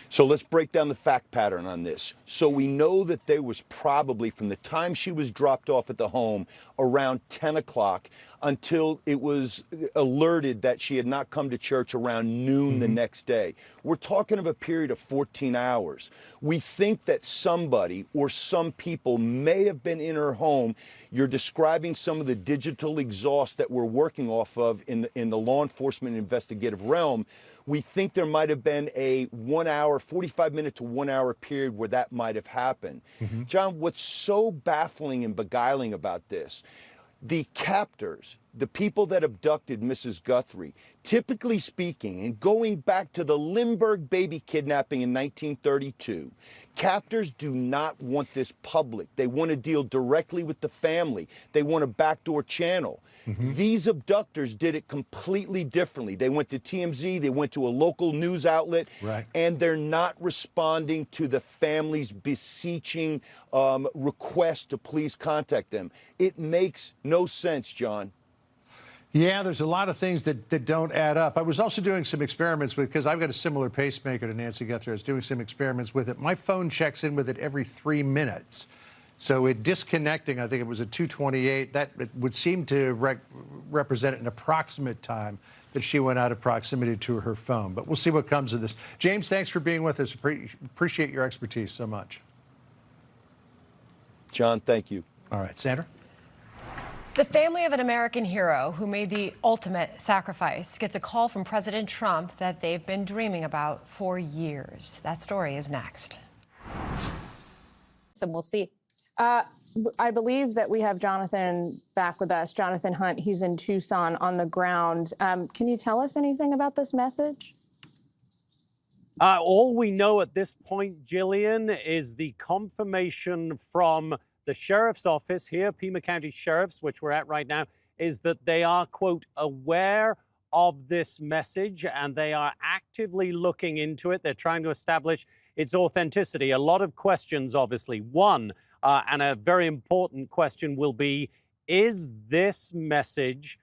So let's break down the fact pattern on this. So we know that there was probably, from the time she was dropped off at the home, around 10 o'clock until it was alerted that she had not come to church around noon the next day. We're talking of a period of 14 hours. We think that somebody or some people may have been in her home. You're describing some of the digital exhaust that we're working off of in the law enforcement investigative realm. We think there might have been a 1 hour, 45 minute to 1 hour period where that might have happened. John, what's so baffling and beguiling about this, the captors, the people that abducted Mrs. Guthrie, typically speaking, and going back to the Lindbergh baby kidnapping in 1932, captors do not want this public. They want to deal directly with the family. They want a backdoor channel. These abductors did it completely differently. They went to TMZ, they went to a local news outlet, and they're not responding to the family's beseeching request to please contact them. It makes no sense, John. Yeah, there's a lot of things that don't add up. I was also doing some experiments because I've got a similar pacemaker to Nancy Guthrie. I was doing some experiments with it. My phone checks in with it every 3 minutes. So it disconnecting, I think it was at 2:28, that it would seem to represent an approximate time that she went out of proximity to her phone. But we'll see what comes of this. James, thanks for being with us. Appreciate your expertise so much. John, thank you. All right, Sandra? The family of an American hero who made the ultimate sacrifice gets a call from President Trump that they've been dreaming about for years. That story is next. So we'll see. I believe that we have Jonathan back with us. Jonathan Hunt, he's in Tucson on the ground. Can you tell us anything about this message? All we know at this point, Jillian, is the confirmation from the sheriff's office here, Pima County Sheriff's, which we're at right now, is that they are, quote, aware of this message and they are actively looking into it. They're trying to establish its authenticity. A lot of questions, obviously. One, And a very important question will be, is this message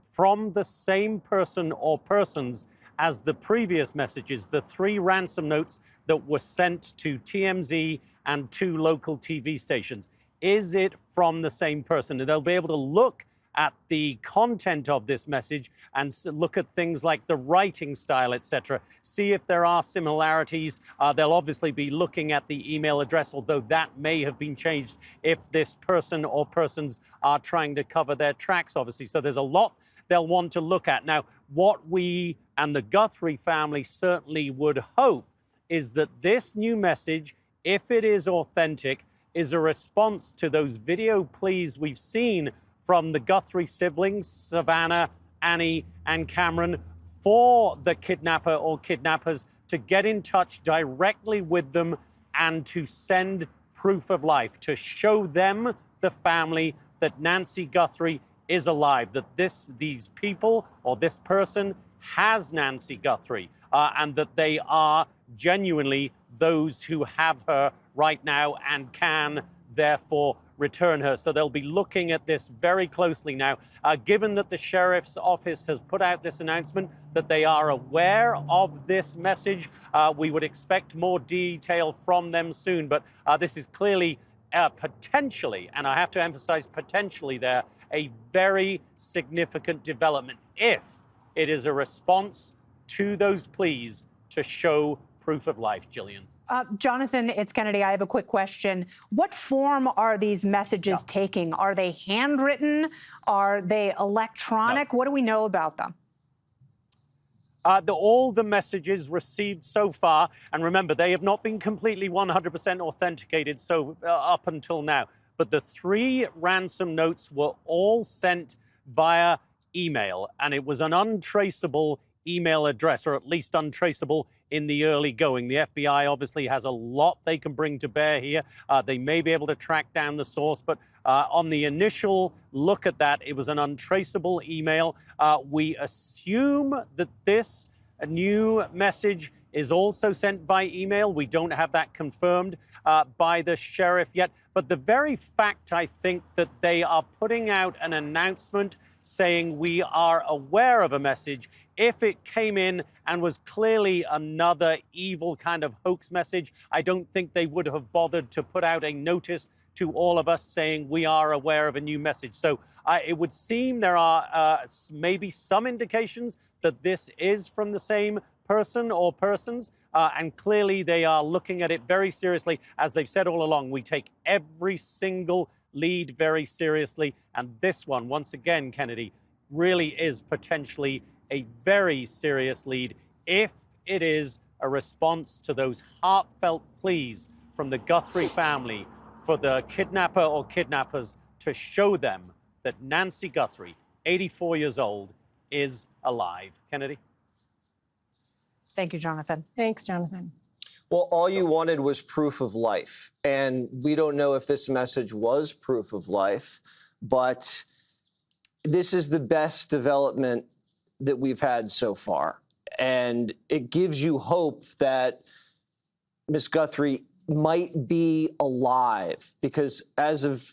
from the same person or persons as the previous messages, the 3 ransom notes that were sent to TMZ and 2 local TV stations? Is it from the same person? And they'll be able to look at the content of this message and look at things like the writing style, etc. See if there are similarities. They'll obviously be looking at the email address, although that may have been changed if this person or persons are trying to cover their tracks, obviously. So there's a lot they'll want to look at. Now, what we and the Guthrie family certainly would hope is that this new message, if it is authentic, is a response to those video pleas we've seen from the Guthrie siblings, Savannah, Annie, and Cameron, for the kidnapper or kidnappers to get in touch directly with them and to send proof of life, to show them, the family, that Nancy Guthrie is alive, that these people or this person has Nancy Guthrie, and that they are genuinely those who have her right now and can therefore return her. So they'll be looking at this very closely now. Given that the sheriff's office has put out this announcement that they are aware of this message, we would expect more detail from them soon. But this is clearly potentially, and I have to emphasize potentially there, a very significant development if it is a response to those pleas to show proof of life. Jillian. Jonathan, it's Kennedy. I have a quick question. What form are these messages taking? Are they handwritten? Are they electronic? No. What do we know about them? All the messages received so far, and remember, they have not been completely 100% authenticated up until now, but the 3 ransom notes were all sent via email, and it was an untraceable email address, or at least untraceable in the early going. The FBI obviously has a lot they can bring to bear here. They may be able to track down the source, but on the initial look at that, it was an untraceable email. We assume that this new message is also sent by email. We don't have that confirmed by the sheriff yet, but the very fact, I think, that they are putting out an announcement saying we are aware of a message, if it came in and was clearly another evil kind of hoax message, I don't think they would have bothered to put out a notice to all of us saying we are aware of a new message. So it would seem there are maybe some indications that this is from the same person or persons, and clearly they are looking at it very seriously. As they've said all along, we take every single lead very seriously, and this one, once again, Kennedy, really is potentially a very serious lead if it is a response to those heartfelt pleas from the Guthrie family for the kidnapper or kidnappers to show them that Nancy Guthrie, 84 years old, is alive. Kennedy? Thank you, Jonathan. Thanks, Jonathan. Well, all you wanted was proof of life. And we don't know if this message was proof of life, but this is the best development that we've had so far. And it gives you hope that Miss Guthrie might be alive, because as of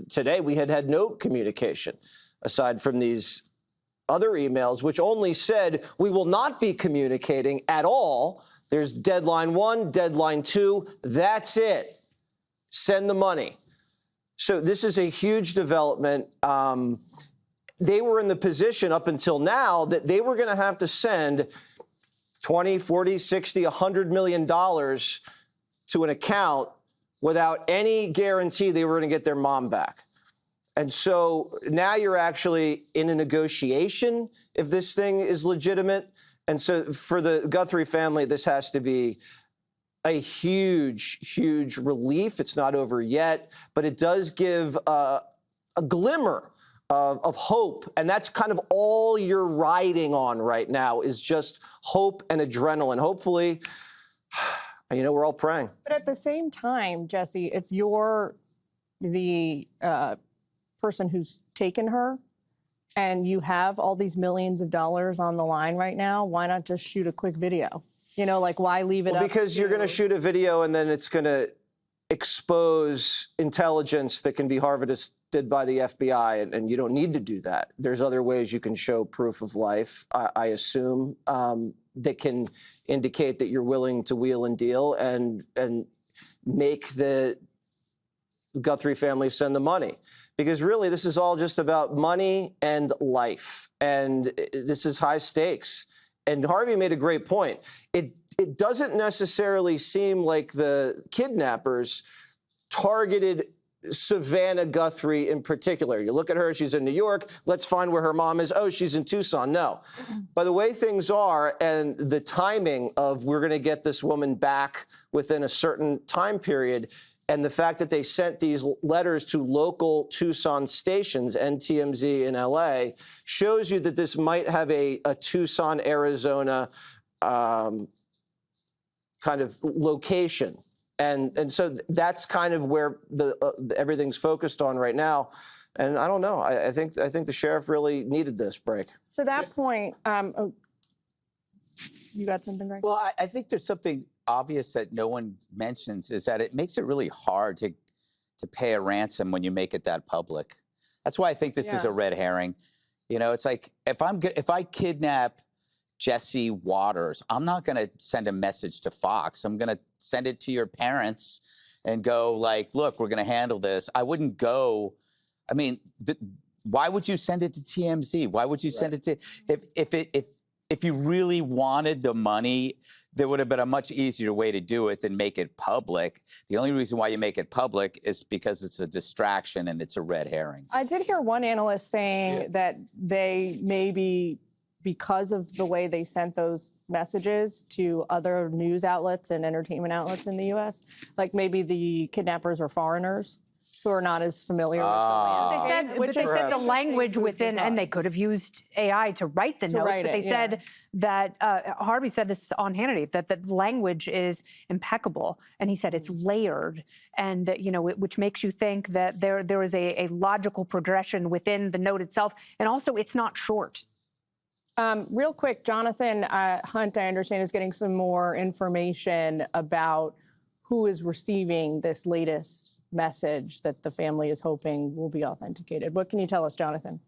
today, we had no communication aside from these other emails, which only said we will not be communicating at all. There's deadline 1, deadline 2. That's it. Send the money. So this is a huge development. They were in the position up until now that they were going to have to send 20, 40, 60, $100 million to an account without any guarantee they were going to get their mom back. And so now you're actually in a negotiation if this thing is legitimate. And so for the Guthrie family, this has to be a huge, huge relief. It's not over yet, but it does give a glimmer of hope. And that's kind of all you're riding on right now is just hope and adrenaline. Hopefully, you know, we're all praying. But at the same time, Jesse, if you're the person who's taken her and you have all these millions of dollars on the line right now, why not just shoot a quick video? You know, like, why leave it up? Because you're going to shoot a video and then it's going to expose intelligence that can be harvested by the FBI, and you don't need to do that. There's other ways you can show proof of life, I assume, that can indicate that you're willing to wheel and deal and make the Guthrie family send the money. Because really, this is all just about money and life, and this is high stakes. And Harvey made a great point. It doesn't necessarily seem like the kidnappers targeted Savannah Guthrie in particular. You look at her, she's in New York. Let's find where her mom is. Oh, she's in Tucson. No. By the way things are and the timing of we're going to get this woman back within a certain time period, and the fact that they sent these letters to local Tucson stations, NTMZ in LA, shows you that this might have a Tucson, Arizona kind of location. And so that's kind of where everything's focused on right now. And I don't know. I think the sheriff really needed this break. To that point, you got something, Greg? Well, I think there's something obvious that no one mentions, is that it makes it really hard to pay a ransom when you make it that public. That's why I think this is a red herring. You know, it's like if I kidnap Jesse Waters, I'm not going to send a message to Fox. I'm going to send it to your parents and go like, look, we're going to handle this. I wouldn't go. I mean, why would you send it to TMZ? Why would you send it to if you really wanted the money? There would have been a much easier way to do it than make it public. The only reason why you make it public is because it's a distraction and it's a red herring. I did hear one analyst saying that they maybe, because of the way they sent those messages to other news outlets and entertainment outlets in the U.S., like maybe the kidnappers are foreigners who are not as familiar with the landscape. They said the language within, and they could have used AI to write the notes, but they said that, Harvey said this on Hannity, that the language is impeccable. And he said it's layered, and, you know, which makes you think that there is a logical progression within the note itself. And also, it's not short. Real quick, Jonathan Hunt, I understand, is getting some more information about who is receiving this latest message that the family is hoping will be authenticated. What can you tell us, Jonathan?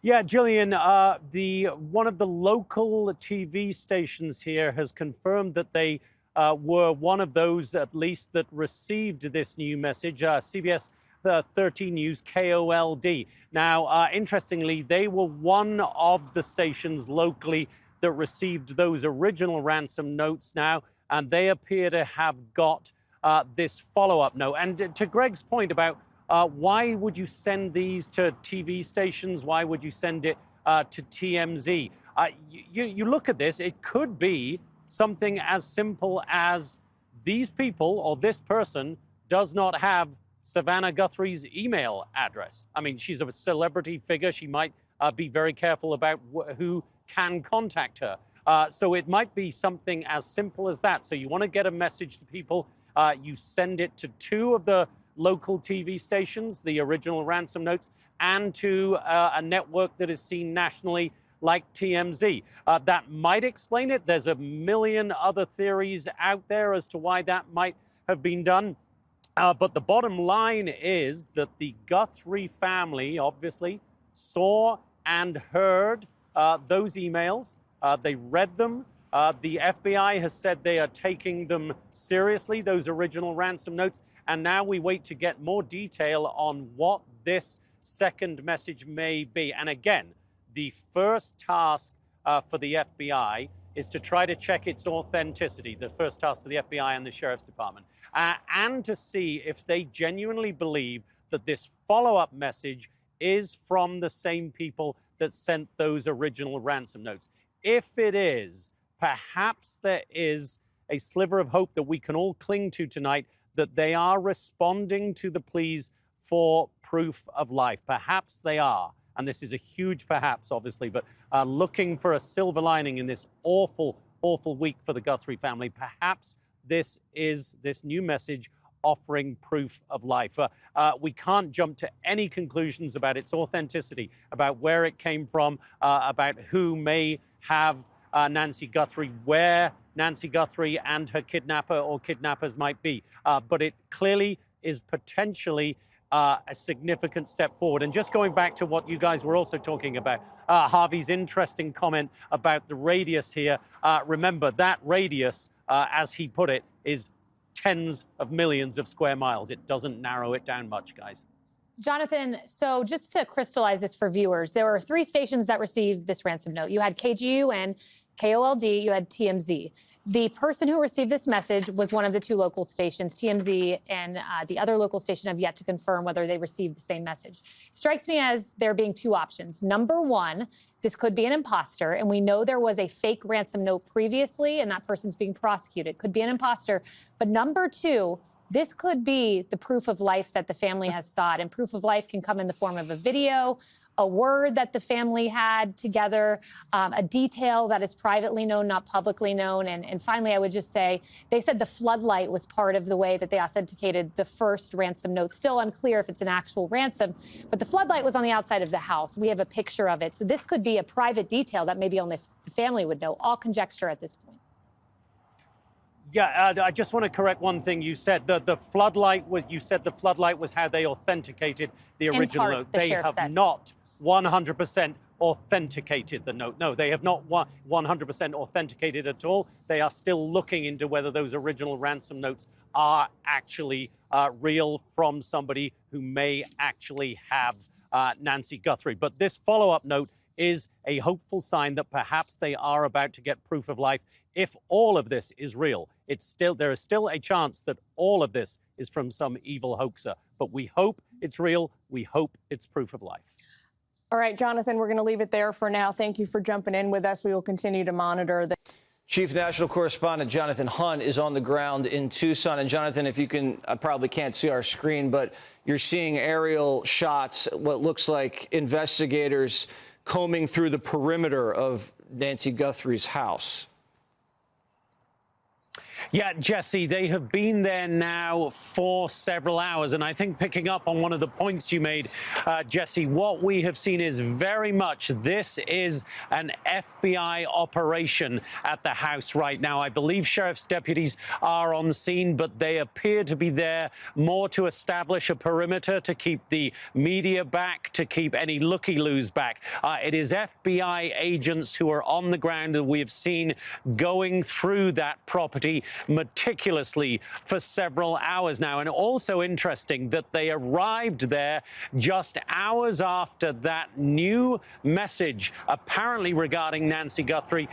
Yeah, Jillian, one of the local TV stations here has confirmed that they were one of those, at least, that received this new message. CBS 13 News, KOLD. Now, interestingly, they were one of the stations locally that received those original ransom notes now, and they appear to have got this follow-up note. And to Greg's point about why would you send these to TV stations? Why would you send it to TMZ? You look at this, it could be something as simple as these people or this person does not have Savannah Guthrie's email address. I mean, she's a celebrity figure. She might be very careful about who can contact her. So it might be something as simple as that. So you want to get a message to people, you send it to two of the local TV stations, the original ransom notes, and to a network that is seen nationally like TMZ. That might explain it. There's a million other theories out there as to why that might have been done. But the bottom line is that the Guthrie family obviously saw and heard those emails. They read them. The FBI has said they are taking them seriously, those original ransom notes. And now we wait to get more detail on what this second message may be. And again, the first task for the FBI is to try to check its authenticity, the first task for the FBI and the Sheriff's Department, and to see if they genuinely believe that this follow-up message is from the same people that sent those original ransom notes. If it is, perhaps there is a sliver of hope that we can all cling to tonight, that they are responding to the pleas for proof of life. Perhaps they are. And this is a huge perhaps, obviously, but looking for a silver lining in this awful, awful week for the Guthrie family. Perhaps this is this new message offering proof of life. We can't jump to any conclusions about its authenticity, about where it came from, about who may have Nancy Guthrie, where Nancy Guthrie and her kidnapper or kidnappers might be. But it clearly is potentially a significant step forward. And just going back to what you guys were also talking about, Harvey's interesting comment about the radius here. Remember, that radius, as he put it, is tens of millions of square miles. It doesn't narrow it down much, guys. Jonathan, so just to crystallize this for viewers, there were 3 stations that received this ransom note. You had KGUN, KOLD, you had TMZ. The person who received this message was one of the 2 local stations. TMZ and the other local station have yet to confirm whether they received the same message. It strikes me as there being 2 options. Number 1, this could be an imposter, and we know there was a fake ransom note previously, and that person's being prosecuted. Could be an imposter. But number 2, this could be the proof of life that the family has sought, and proof of life can come in the form of a video, a word that the family had together, a detail that is privately known, not publicly known. And finally, I would just say, they said the floodlight was part of the way that they authenticated the first ransom note. Still unclear if it's an actual ransom, but the floodlight was on the outside of the house. We have a picture of it. So this could be a private detail that maybe only the family would know. All conjecture at this point. Yeah, I just want to correct one thing you said. The floodlight was, you said the floodlight was how they authenticated the original note. They have not 100% authenticated the note. No, they have not 100% authenticated at all. They are still looking into whether those original ransom notes are actually real from somebody who may actually have Nancy Guthrie. But this follow-up note is a hopeful sign that perhaps they are about to get proof of life. If all of this is real, there is still a chance that all of this is from some evil hoaxer. But we hope it's real. We hope it's proof of life. All right, Jonathan, we're going to leave it there for now. Thank you for jumping in with us. We will continue to monitor the Chief National Correspondent Jonathan Hunt is on the ground in Tucson. And Jonathan, if you can, I probably can't see our screen, but you're seeing aerial shots, what looks like investigators combing through the perimeter of Nancy Guthrie's house. Yeah, Jesse, they have been there now for several hours. And I think picking up on one of the points you made, Jesse, what we have seen is very much this is an FBI operation at the house right now. I believe sheriff's deputies are on scene, but they appear to be there more to establish a perimeter, to keep the media back, to keep any looky-loos back. It is FBI agents who are on the ground that we have seen going through that property meticulously for several hours now. And also interesting that they arrived there just hours after that new message, apparently regarding Nancy Guthrie,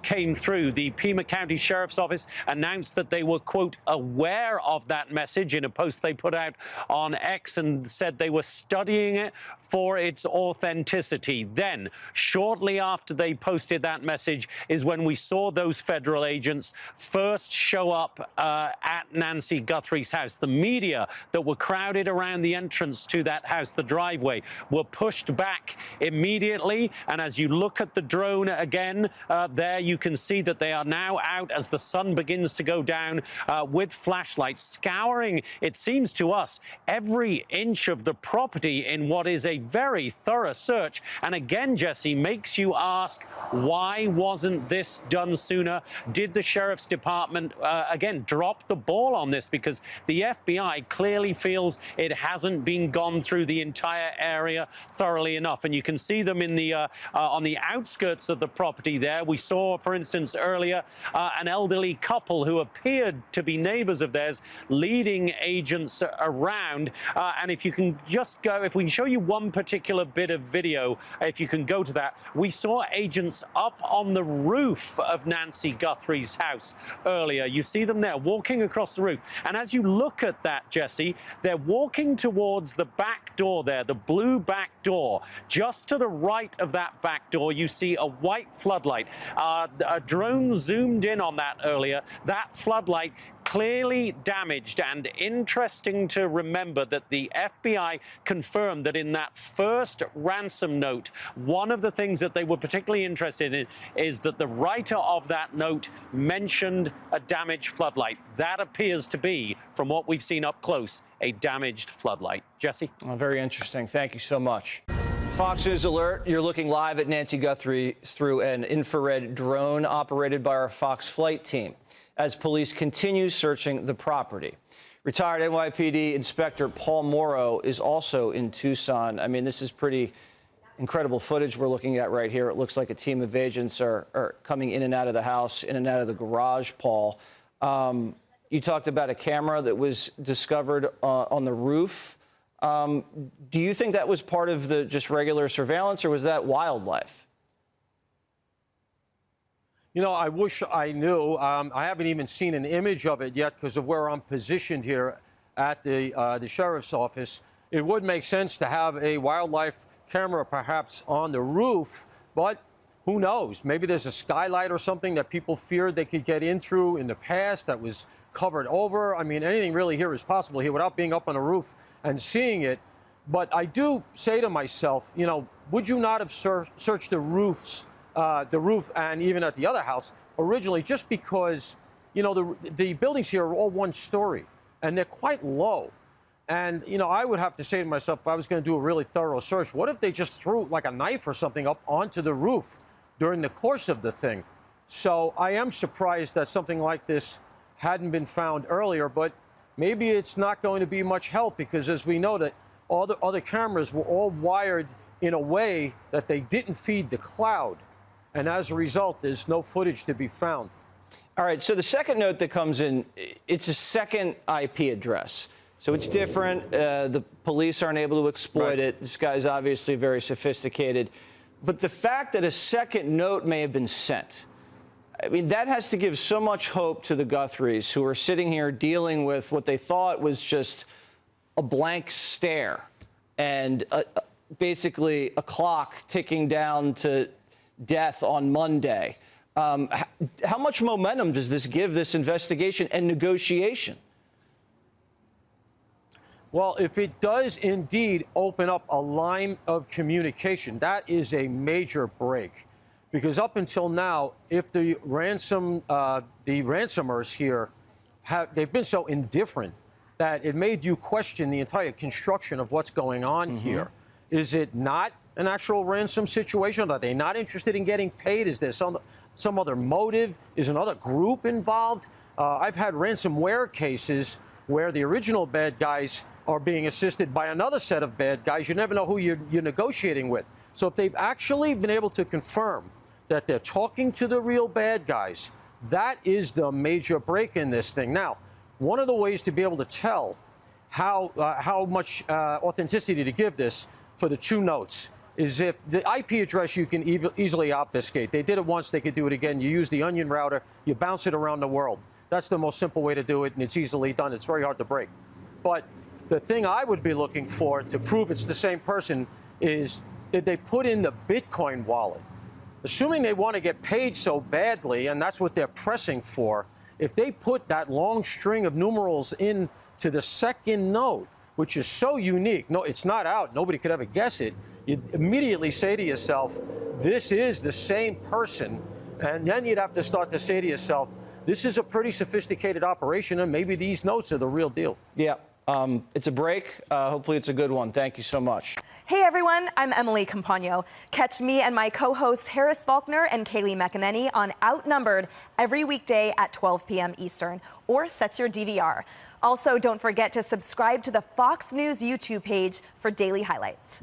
came through. The Pima County Sheriff's Office announced that they were, quote, aware of that message in a post they put out on X, and said they were studying it for its authenticity. Then, shortly after they posted that message, is when we saw those federal agents first show up at Nancy Guthrie's house. The media that were crowded around the entrance to that house, the driveway, were pushed back immediately. And as you look at the drone again, there you can see that they are now out as the sun begins to go down with flashlights, scouring, it seems to us, every inch of the property in what is a very thorough search. And again, Jesse, makes you ask, why wasn't this done sooner? Did the Sheriff's Department, again, drop the ball on this? Because the FBI clearly feels it hasn't been gone through the entire area thoroughly enough. And you can see them in the on the outskirts of the property there. We saw, for instance, earlier, an elderly couple who appeared to be neighbors of theirs leading agents around. And if you can just go, if we can show you one particular bit of video, if you can go to that, we saw agents up on the roof of Nancy Guthrie's house earlier. You see them there walking across the roof. And as you look at that, Jesse, they're walking towards the back door there, the blue back door. Just to the right of that back door, you see a white floodlight. A drone zoomed in on that earlier. That floodlight clearly damaged, and interesting to remember that the FBI confirmed that in that first ransom note, one of the things that they were particularly interested in is that the writer of that note mentioned a damaged floodlight. That appears to be, from what we've seen up close, a damaged floodlight. Jesse? Very interesting. Thank you so much. Fox News Alert, you're looking live at Nancy Guthrie through an infrared drone operated by our Fox flight team as police continue searching the property. Retired NYPD Inspector Paul Morrow is also in Tucson. I mean, this is pretty incredible footage we're looking at right here. It looks like a team of agents are coming in and out of the house, in and out of the garage, Paul. You talked about a camera that was discovered on the roof. Do you think that was part of the just regular surveillance, or was that wildlife? You know, I wish I knew. I haven't even seen an image of it yet because of where I'm positioned here at the sheriff's office. It would make sense to have a wildlife camera perhaps on the roof, but who knows? Maybe there's a skylight or something that people feared they could get in through in the past that was covered over. I mean, anything really here is possible here without being up on the roof and seeing it. But I do say to myself, you know, would you not have searched the roof and even at the other house originally, just because, you know, the buildings here are all one story and they're quite low. And, you know, I would have to say to myself, if I was going to do a really thorough search, what if they just threw like a knife or something up onto the roof during the course of the thing? So I am surprised that something like this hadn't been found earlier, but maybe it's not going to be much help because, as we know, that all the other cameras were all wired in a way that they didn't feed the cloud. And as a result, there's no footage to be found. All right, so the second note that comes in, it's a second IP address. So it's different. The police aren't able to exploit it. This guy's obviously very sophisticated. But the fact that a second note may have been sent, I mean, that has to give so much hope to the Guthries, who are sitting here dealing with what they thought was just a blank stare and basically a clock ticking down to death on Monday. How much momentum does this give this investigation and negotiation? Well, if it does indeed open up a line of communication, that is a major break. Because up until now, if the ransomers here they've been so indifferent that it made you question the entire construction of what's going on here. Is it not an actual ransom situation? Are they not interested in getting paid? Is there some other motive? Is another group involved? I've had ransomware cases where the original bad guys are being assisted by another set of bad guys. You never know who you're negotiating with. So if they've actually been able to confirm that they're talking to the real bad guys, that is the major break in this thing. Now, one of the ways to be able to tell how much authenticity to give this for the two notes is if the IP address you can easily obfuscate. They did it once, they could do it again. You use the onion router, you bounce it around the world. That's the most simple way to do it, and it's easily done. It's very hard to break. But the thing I would be looking for to prove it's the same person is, did they put in the Bitcoin wallet? Assuming they want to get paid so badly, and that's what they're pressing for, if they put that long string of numerals into the second note, which is so unique, no, it's not out, nobody could ever guess it, you'd immediately say to yourself, this is the same person, and then you'd have to start to say to yourself, this is a pretty sophisticated operation, and maybe these notes are the real deal. Yeah. It's a break. Hopefully it's a good one. Thank you so much. Hey, everyone. I'm Emily Campagno. Catch me and my co-hosts Harris Faulkner and Kaylee McEnany on Outnumbered every weekday at 12 p.m. Eastern, or set your DVR. Also, don't forget to subscribe to the Fox News YouTube page for daily highlights.